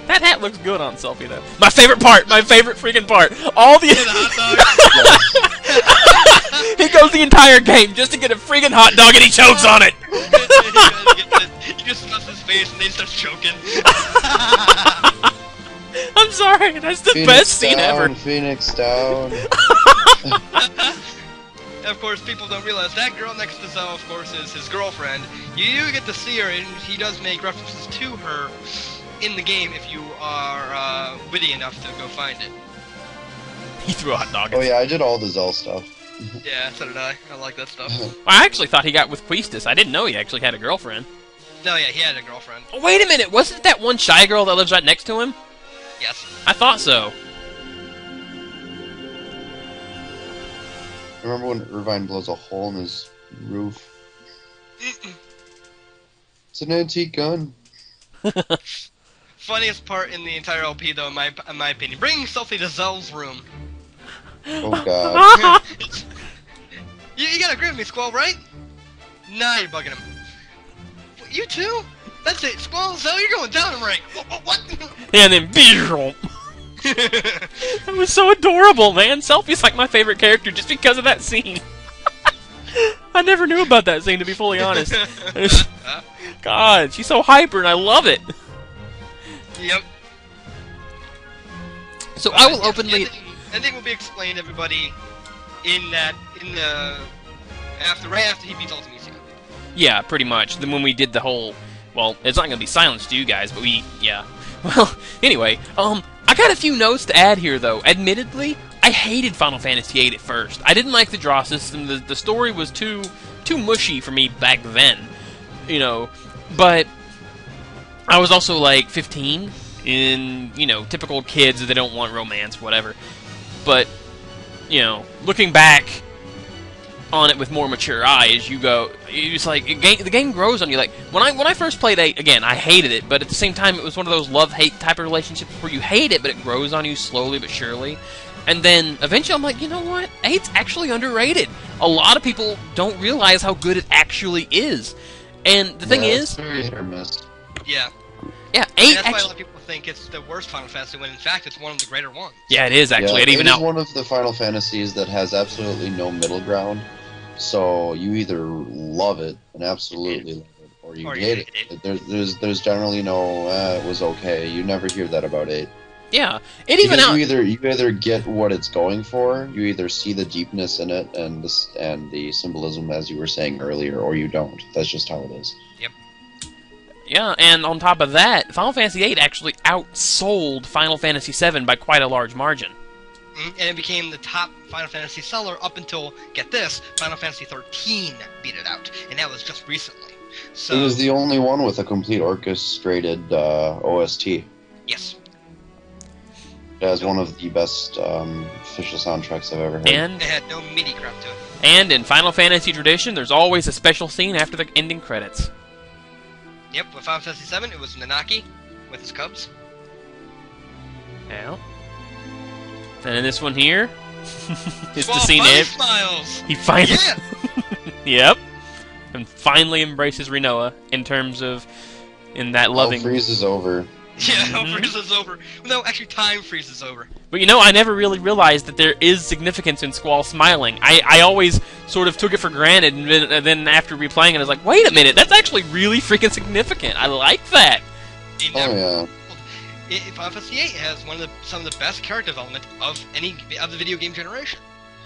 That hat looks good on Selfie, though. My favorite part! My favorite freaking part! All the... He goes the entire game just to get a freaking hot dog and he chokes on it! He just smells his face and then he starts choking. I'm sorry, that's the best scene ever. Phoenix down. Of course, people don't realize that girl next to Zell, of course, is his girlfriend. You get to see her, and he does make references to her in the game if you are witty enough to go find it. He threw a hot dog. Oh yeah, I did all the Zell stuff. Yeah, so did I. I like that stuff. I actually thought he got with Queestus. I didn't know he actually had a girlfriend. No, yeah, he had a girlfriend. Oh, wait a minute, wasn't that one shy girl that lives right next to him? Yes. I thought so. Remember when Irvine blows a hole in his roof? It's an antique gun. Funniest part in the entire LP, though, in my opinion, bringing Selfie to Zell's room. Oh god. You gotta agree with me, Squall, right? Nah, you're bugging him. You too? That's it, Squall, Zell, you're going down in rank. What? And then... That was so adorable, man. Selfie's like my favorite character just because of that scene. I never knew about that scene, to be fully honest. God, she's so hyper and I love it. Yep. So I will openly... Ending will be explained to everybody right after he beats Ultimecia. Yeah, pretty much. Then when we did the whole, well, it's not gonna be silenced to you guys, but yeah. Well, anyway, I got a few notes to add here, though. Admittedly, I hated Final Fantasy VIII at first. I didn't like the draw system. The story was too mushy for me back then, you know. But I was also like 15, and you know, typical kids, they don't want romance, whatever. But you know, looking back on it with more mature eyes, it's like the game grows on you. Like when I first played 8, again, I hated it, but at the same time, it was one of those love-hate type of relationships where you hate it, but it grows on you slowly but surely. And then eventually, I'm like, you know what? 8's actually underrated. A lot of people don't realize how good it actually is. And the thing is, it's very hit or miss. Yeah. Yeah, 8 that's why a actually. lot of people think it's the worst Final Fantasy, when in fact it's one of the greater ones. Yeah, it is actually. Yeah, It even is out. one of the Final Fantasies that has absolutely no middle ground. So you either love it and absolutely love it, or you hate it. There's generally no it was okay. You never hear that about 8. Yeah, it even out. You either get what it's going for, you either see the deepness in it and the symbolism, as you were saying earlier, or you don't. That's just how it is. Yep. Yeah, and on top of that, Final Fantasy VIII actually outsold Final Fantasy VII by quite a large margin. And it became the top Final Fantasy seller up until, get this, Final Fantasy XIII beat it out, and that was just recently. So It was the only one with a complete orchestrated OST. yes. It has one of the best official soundtracks I've ever heard. And It had no MIDI crap to it. and in Final Fantasy tradition, there's always a special scene after the ending credits. Yep, with Final Fantasy VII, it was Nanaki with his cubs. Yeah. And in this one here, it's the Well, scene Bunny it. smiles! He finally, Yeah! yep, and finally embraces Rinoa in terms of in that loving. Freeze is over. Yeah, freezes over. No, actually, time freezes over. But you know, I never really realized that there is significance in Squall smiling. I always sort of took it for granted, and then after replaying it, I was like, wait a minute, that's actually really freaking significant. I like that. You Oh never- yeah. Final Fantasy VIII has some of the best character development of the video game generation.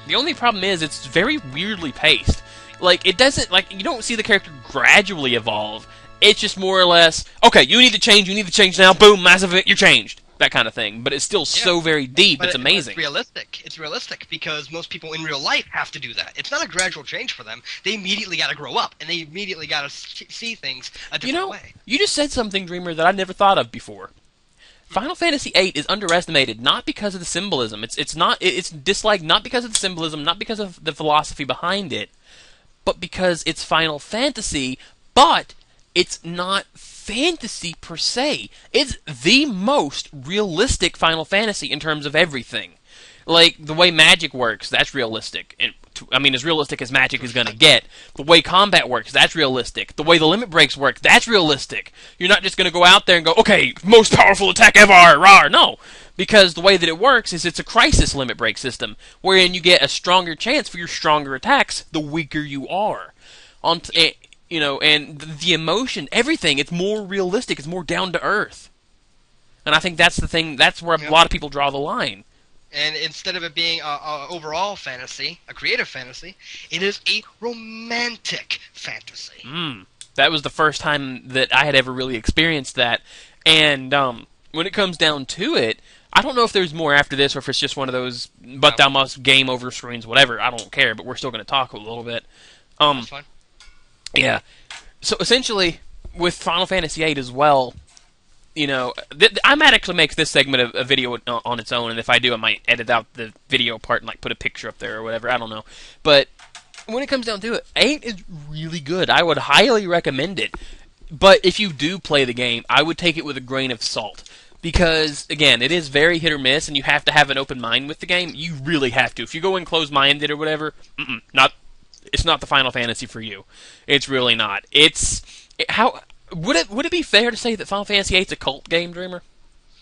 The only problem is it's very weirdly paced. Like, it doesn't, like, you don't see the character gradually evolve. It's just more or less, okay, you need to change now, boom, massive event, you're changed. That kind of thing. But it's still so very deep, it's amazing. It's realistic. It's realistic because most people in real life have to do that. It's not a gradual change for them. They immediately got to grow up, and they immediately got to see things a different way. You just said something, Dreamer, that I never thought of before. Final Fantasy VIII is underestimated not because of the symbolism. It's disliked not because of the symbolism, not because of the philosophy behind it, but because it's Final Fantasy, but it's not fantasy per se. It's the most realistic Final Fantasy in terms of everything. Like, the way magic works, that's realistic. And, I mean, as realistic as magic is going to get. The way combat works, that's realistic. The way the limit breaks work, that's realistic. You're not just going to go out there and go, okay, most powerful attack ever, rawr. No. Because the way that it works is it's a crisis limit break system, wherein you get a stronger chance for your stronger attacks the weaker you are. You know, and the emotion, everything, it's more realistic, it's more down to earth. And I think that's the thing, that's where a lot of people draw the line. And instead of it being a overall fantasy, a creative fantasy, it is a romantic fantasy. That was the first time that I had ever really experienced that. And when it comes down to it, I don't know if there's more after this or if it's just one of those but thou must game over screens, whatever. I don't care, but we're still going to talk a little bit. That's fine. Yeah. So essentially, with Final Fantasy VIII as well, you know, I might actually make this segment a video on its own, and if I do, I might edit out the video part and like put a picture up there or whatever. I don't know. But when it comes down to it, 8 is really good. I would highly recommend it. But if you do play the game, I would take it with a grain of salt. Because, again, it is very hit or miss, and you have to have an open mind with the game. You really have to. If you go in closed-minded or whatever, it's not the Final Fantasy for you. It's really not. Would it be fair to say that Final Fantasy VIII is a cult game, Dreamer?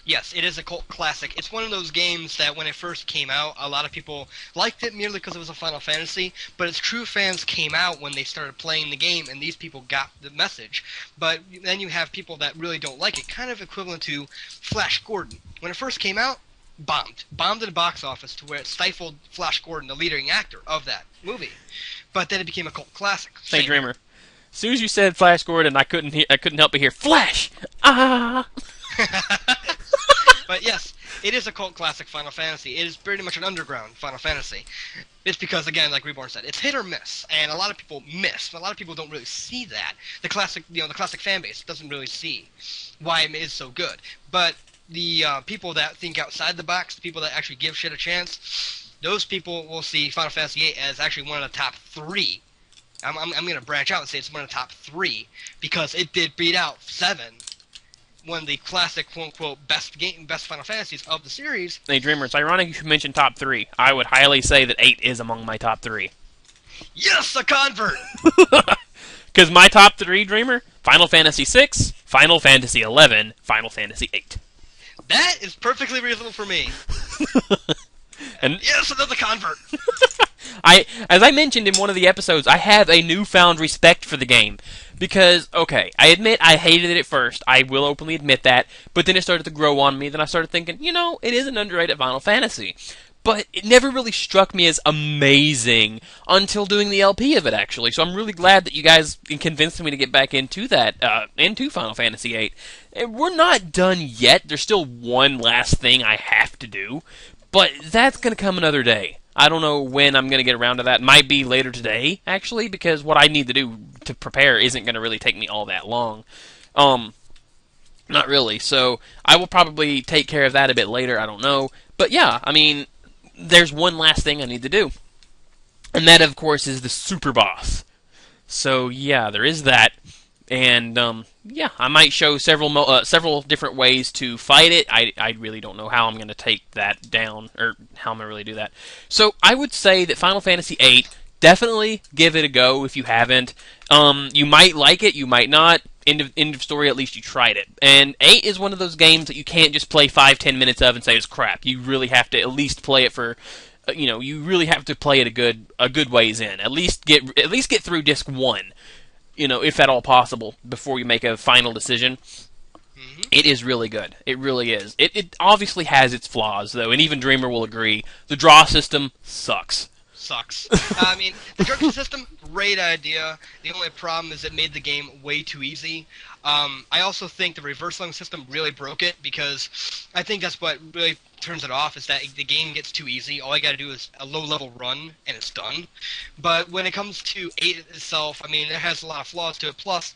Yes, it is a cult classic. It's one of those games that when it first came out, a lot of people liked it merely because it was a Final Fantasy, but its true fans came out when they started playing the game, and these people got the message. But then you have people that really don't like it, kind of equivalent to Flash Gordon. When it first came out, bombed at the box office to where it stifled Flash Gordon, the leading actor of that movie. But then it became a cult classic. Hey, Dreamer. As soon as you said Flash Gordon, I couldn't help but hear Flash. Ah. But yes, it is a cult classic Final Fantasy. It is pretty much an underground Final Fantasy. It's because, again, like Reborn said, it's hit or miss, and a lot of people miss. A lot of people don't really see that. The classic fan base doesn't really see why it is so good. But the people that think outside the box, the people that actually give shit a chance, those people will see Final Fantasy VIII as actually one of the top 3. I'm going to branch out and say it's one of the top 3 because it did beat out 7. One of the classic, quote-unquote, best Final Fantasies of the series. Hey, Dreamer, it's ironic you should mention top 3. I would highly say that 8 is among my top 3. Yes, a convert! Because my top 3, Dreamer, Final Fantasy VI, Final Fantasy XI, Final Fantasy VIII. That is perfectly reasonable for me. And yes, another convert! As I mentioned in one of the episodes, I have a newfound respect for the game. Because, okay, I admit I hated it at first. I will openly admit that. But then it started to grow on me. Then I started thinking, it is an underrated Final Fantasy. But it never really struck me as amazing until doing the LP of it, actually. So I'm really glad that you guys convinced me to get back into that, into Final Fantasy VIII. And we're not done yet. There's still one last thing I have to do. But that's going to come another day. I don't know when I'm going to get around to that. It might be later today, actually, because what I need to do to prepare isn't going to really take me all that long. Not really. So I will probably take care of that a bit later. I don't know. But yeah, I mean, there's one last thing I need to do. And that, of course, is the super boss. So yeah, there is that. And yeah, I might show several different ways to fight it. I really don't know how I'm going to take that down, or how I'm going to really do that. So I would say that Final Fantasy VIII, definitely give it a go if you haven't. You might like it, you might not. End of story, at least you tried it. And 8 is one of those games that you can't just play 5-10 minutes of and say it's crap. You really have to at least play it for, you really have to play it a good ways in. At least get through disc 1. If at all possible, before you make a final decision. Mm-hmm. It is really good. It really is. It obviously has its flaws, though, and even Dreamer will agree. The draw system sucks. I mean, the junction system, great idea. The only problem is it made the game way too easy. I also think the reverse-selling system really broke it, because I think that's what really turns it off, is that the game gets too easy. All you gotta do is a low-level run, and it's done. But when it comes to 8 itself, I mean, it has a lot of flaws to it. Plus,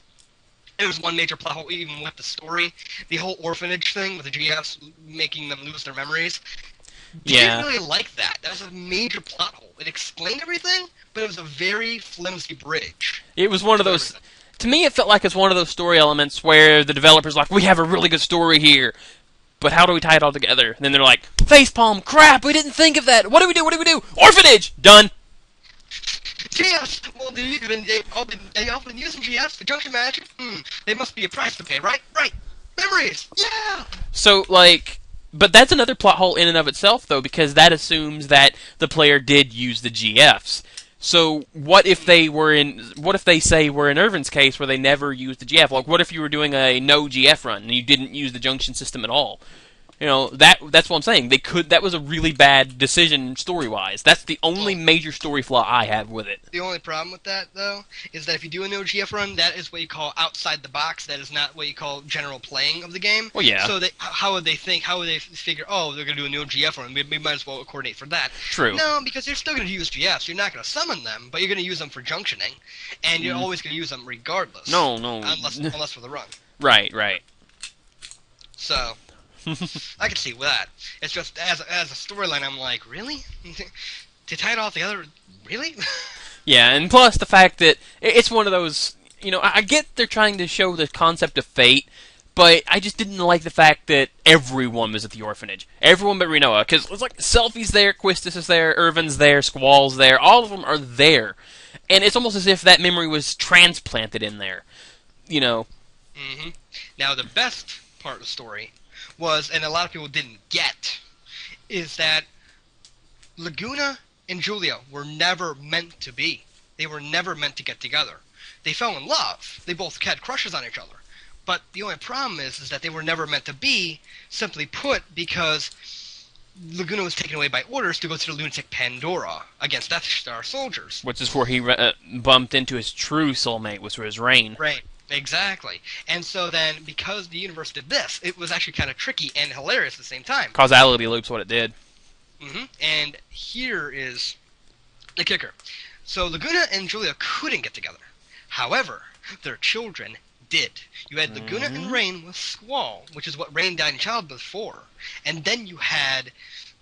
there's one major plot hole even with the story. The whole orphanage thing with the GFs making them lose their memories. Yeah. Didn't really like that. That was a major plot hole. It explained everything, but it was a very flimsy bridge. It was one of those... To me, it felt like it's one of those story elements where the developer's like, we have a really good story here, but how do we tie it all together? And then they're like, facepalm, crap, we didn't think of that. What do we do? Orphanage! Done! GS! Well, they all been using GS for junction magic? They must be a price to pay, right? Right! Memories! Yeah! So, but that's another plot hole in and of itself, though, because that assumes that the player did use the GFs. So what if they say were in Irvin's case where they never used the GF? Like, what if you were doing a no GF run and you didn't use the junction system at all? That's what I'm saying. That was a really bad decision story-wise. That's the only major story flaw I have with it. The only problem with that, though, is that if you do a no GF run, that is what you call outside the box. That is not what you call general playing of the game. Well, yeah. So how would they figure, oh, they're going to do a no GF run, we might as well coordinate for that. True. No, because you're still going to use GFs. You're not going to summon them, but you're going to use them for junctioning. And you're always going to use them regardless. No. Unless for the run. Right. So... I can see that. It's just, as a storyline, I'm like, really? To tie it all together, really? Yeah, and plus the fact that it's one of those, I get they're trying to show the concept of fate, but I just didn't like the fact that everyone was at the orphanage. Everyone but Rinoa, because it's like Selphie's there, Quistis is there, Irvin's there, Squall's there, all of them are there. And it's almost as if that memory was transplanted in there, Mm-hmm. Now, the best part of the story was, and a lot of people didn't get, is that Laguna and Julia were never meant to be. They were never meant to get together. They fell in love. They both had crushes on each other. But the only problem is that they were never meant to be, simply put, because Laguna was taken away by orders to go to the lunatic Pandora against Death Star soldiers. Which is where he bumped into his true soulmate, which was Rain. Right, exactly. And so then, because the universe did this, it was actually kind of tricky and hilarious at the same time. Causality loop's what it did. And here is the kicker. So Laguna and Julia couldn't get together. However, their children did. You had Laguna and Rain with Squall, which is what Rain died in childbirth for. And then you had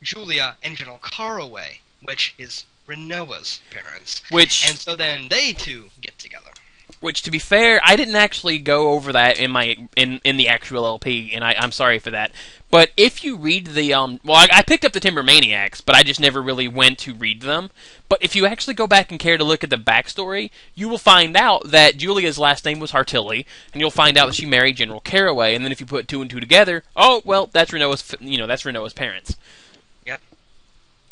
Julia and General Caraway, which is Renoa's parents. And so then they two get together. Which, to be fair, I didn't actually go over that in the actual LP, and I'm sorry for that. But if you read the I picked up the Timber Maniacs, but I just never really went to read them. But if you actually go back and care to look at the backstory, you will find out that Julia's last name was Hartilli, and you'll find out that she married General Caraway. And then if you put two and two together, oh well, that's Renoa's parents. Yep.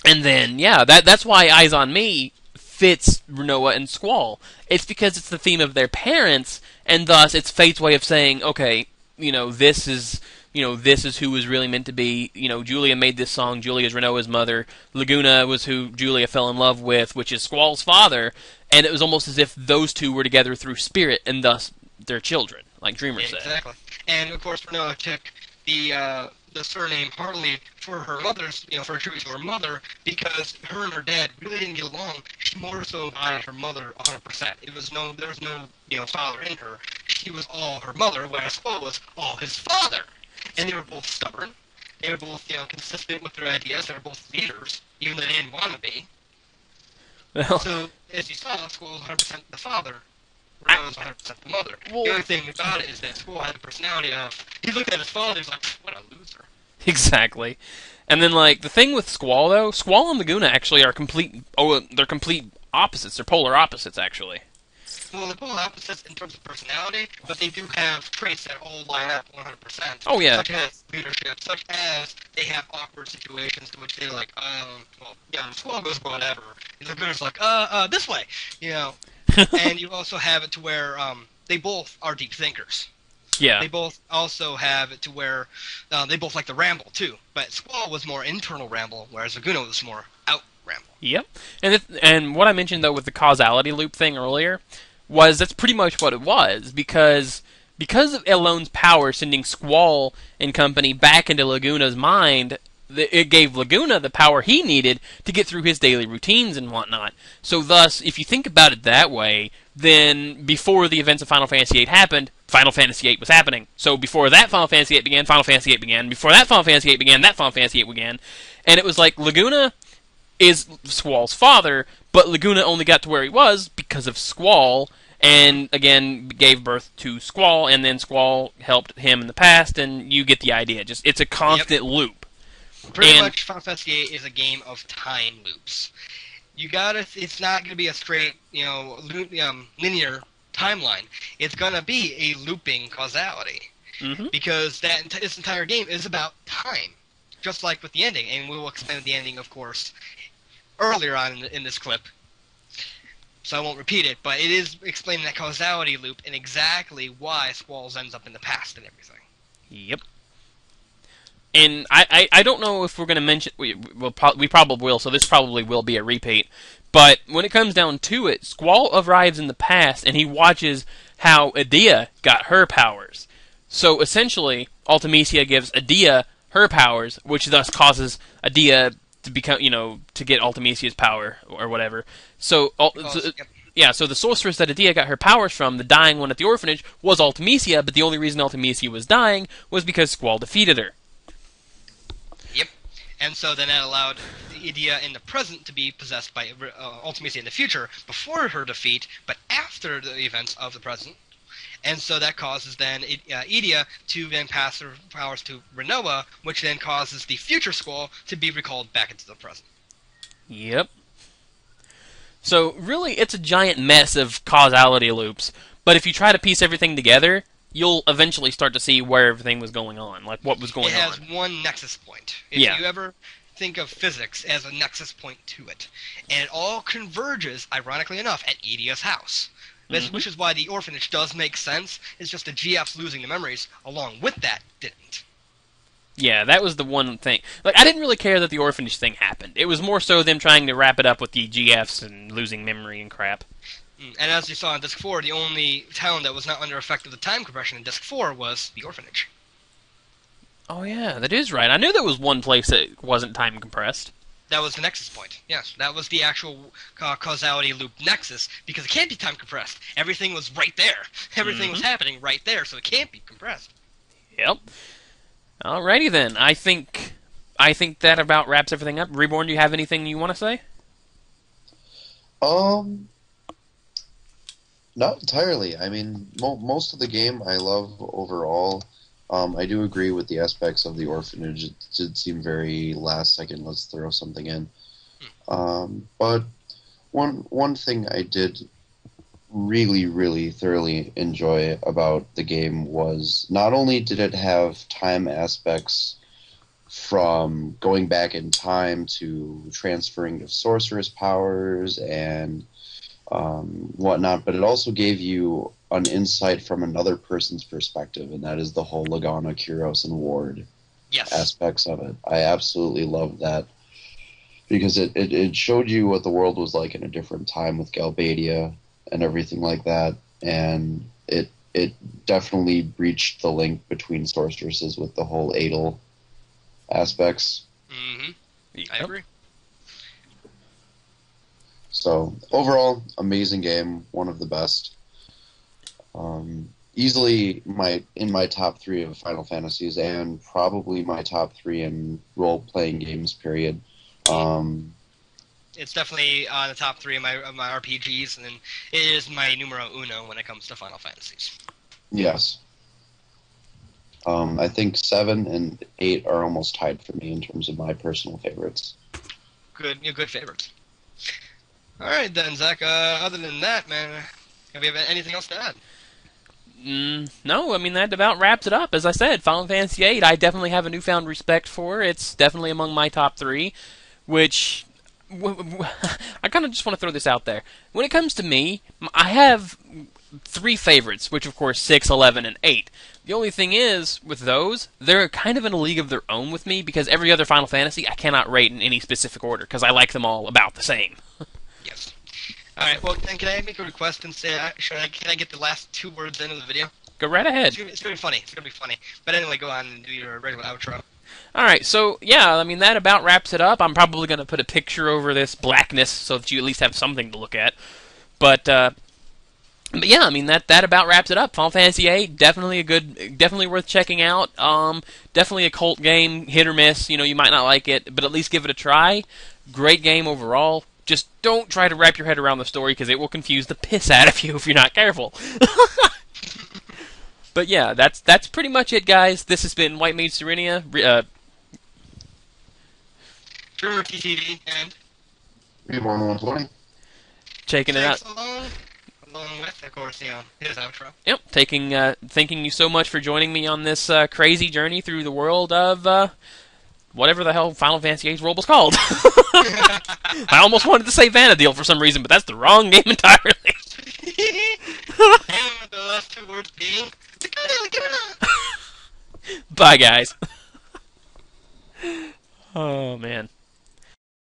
And then that's why Eyes on Me fits Renoa and Squall. It's because it's the theme of their parents, and thus it's Fate's way of saying, okay, this is who is really meant to be. Julia made this song. Julia's Renoa's mother. Laguna was who Julia fell in love with, which is Squall's father. And it was almost as if those two were together through spirit, and thus their children, like Dreamer said. Exactly. And of course, Renoa took the surname Hartley for her mother's, for a tribute to her mother, because her and her dad really didn't get along. She more so valued her mother 100%. There was no father in her. She was all her mother, whereas Squall was all his father. And they were both stubborn. They were both, consistent with their ideas. They were both leaders, even though they didn't want to be. Well, so, as you saw, Squall was 100% the father. Renoa was 100% the mother. Well, the only thing about it is that Squall had the personality of, he looked at his father, he's like, what a loser. Exactly. And then, the thing with Squall, though, Squall and Laguna actually are they're complete opposites. They're polar opposites, actually. Well, they're polar opposites in terms of personality, but they do have traits that all line up 100%. Oh, yeah. Such as leadership, such as they have awkward situations to which they're like, Squall goes whatever. Laguna's like, this way, And you also have it to where they both are deep thinkers. Yeah. They both also have it to where they both like to ramble, too. But Squall was more internal ramble, whereas Laguna was more out ramble. Yep. And what I mentioned, though, with the causality loop thing earlier, was that's pretty much what it was, because of Elone's power sending Squall and company back into Laguna's mind, it gave Laguna the power he needed to get through his daily routines and whatnot. So thus, if you think about it that way, then before the events of Final Fantasy VIII happened, Final Fantasy VIII was happening. So before that Final Fantasy VIII began, Final Fantasy VIII began. Before that Final Fantasy VIII began, that Final Fantasy VIII began. And it was like Laguna is Squall's father, but Laguna only got to where he was because of Squall, and again gave birth to Squall, and then Squall helped him in the past, and you get the idea. It's a constant loop. Pretty much, Final Fantasy VIII is a game of time loops. It's not going to be a straight, linear timeline. It's going to be a looping causality. Because this entire game is about time. Just like with the ending, and we will explain the ending, of course, earlier on in this clip. So I won't repeat it, but it is explaining that causality loop and exactly why Squalls ends up in the past and everything. Yep. And I don't know if we're going to mention... We probably will, so this probably will be a repeat. But when it comes down to it, Squall arrives in the past, and he watches how Edea got her powers. So essentially, Ultimecia gives Edea her powers, which thus causes Edea to become, to get Ultimecia's power, or whatever. So, so the sorceress that Edea got her powers from, the dying one at the orphanage, was Ultimecia, but the only reason Ultimecia was dying was because Squall defeated her. Yep. And so then that allowed Edea in the present to be possessed by Ultimecia in the future, before her defeat, but after the events of the present. And so that causes then Edea to then pass her powers to Renoa, which then causes the future Squall to be recalled back into the present. Yep. So really, it's a giant mess of causality loops. But if you try to piece everything together, you'll eventually start to see where everything was going on, like what was going on. It has one nexus point. If you ever think of physics as a nexus point to it. And it all converges, ironically enough, at Edea's house. Which is why the orphanage does make sense. It's just the GFs losing the memories along with that didn't. Yeah, that was the one thing. Like, I didn't really care that the orphanage thing happened. It was more so them trying to wrap it up with the GFs and losing memory and crap. And as you saw in Disc 4, the only town that was not under effect of the time compression in Disc 4 was the orphanage. Oh yeah, that is right. I knew there was one place that wasn't time compressed. That was the nexus point. Yes, that was the actual causality loop nexus, because it can't be time compressed. Everything was right there. Everything was happening right there, so it can't be compressed. Yep. Alrighty then. I think that about wraps everything up. Reborn, do you have anything you want to say? Not entirely. I mean, most of the game I love overall. I do agree with the aspects of the orphanage. It did seem very last second, let's throw something in. But one thing I did really, really thoroughly enjoy about the game was not only did it have time aspects from going back in time to transferring of sorceress powers and whatnot, but it also gave you an insight from another person's perspective, and that is the whole Lagana, Kuros, and Ward aspects of it. I absolutely loved that because it showed you what the world was like in a different time with Galbadia and everything like that, and it definitely breached the link between sorceresses with the whole Adel aspects. I agree. So overall, amazing game, one of the best. Easily in my top 3 of Final Fantasies, and probably my top 3 in role-playing games. Period. It's definitely on the top 3 of my RPGs, and it is my numero uno when it comes to Final Fantasies. Yes. I think 7 and 8 are almost tied for me in terms of my personal favorites. Good favorites. All right then, Zach. Other than that, man, have you have anything else to add? No, I mean, that about wraps it up. As I said, Final Fantasy VIII, I definitely have a newfound respect for. It's definitely among my top 3, which I kind of just want to throw this out there. When it comes to me, I have 3 favorites, which of course 6, 11, and 8. The only thing is, with those, they're kind of in a league of their own with me, because every other Final Fantasy I cannot rate in any specific order, because I like them all about the same. Yes. Alright, well then can I make a request and say, can I get the last 2 words into the video? Go right ahead. It's gonna be funny. But anyway, go on and do your regular outro. Alright, so, yeah, I mean, that about wraps it up. I'm probably going to put a picture over this blackness so that you at least have something to look at. But yeah, I mean, that about wraps it up. Final Fantasy VIII, definitely worth checking out. Definitely a cult game, hit or miss. You might not like it, but at least give it a try. Great game overall. Just don't try to wrap your head around the story, because it will confuse the piss out of you if you're not careful. But yeah, that's pretty much it, guys. This has been White Mage Serenia. Trevor TTV and Reborn 120. Checking it out. Along with, of course, his outro. Yep, thanking you so much for joining me on this crazy journey through the world of whatever the hell Final Fantasy VIII's role was called. I almost wanted to say Vanadil for some reason, but that's the wrong game entirely. And the last 2 words being... Bye, guys. Oh, man.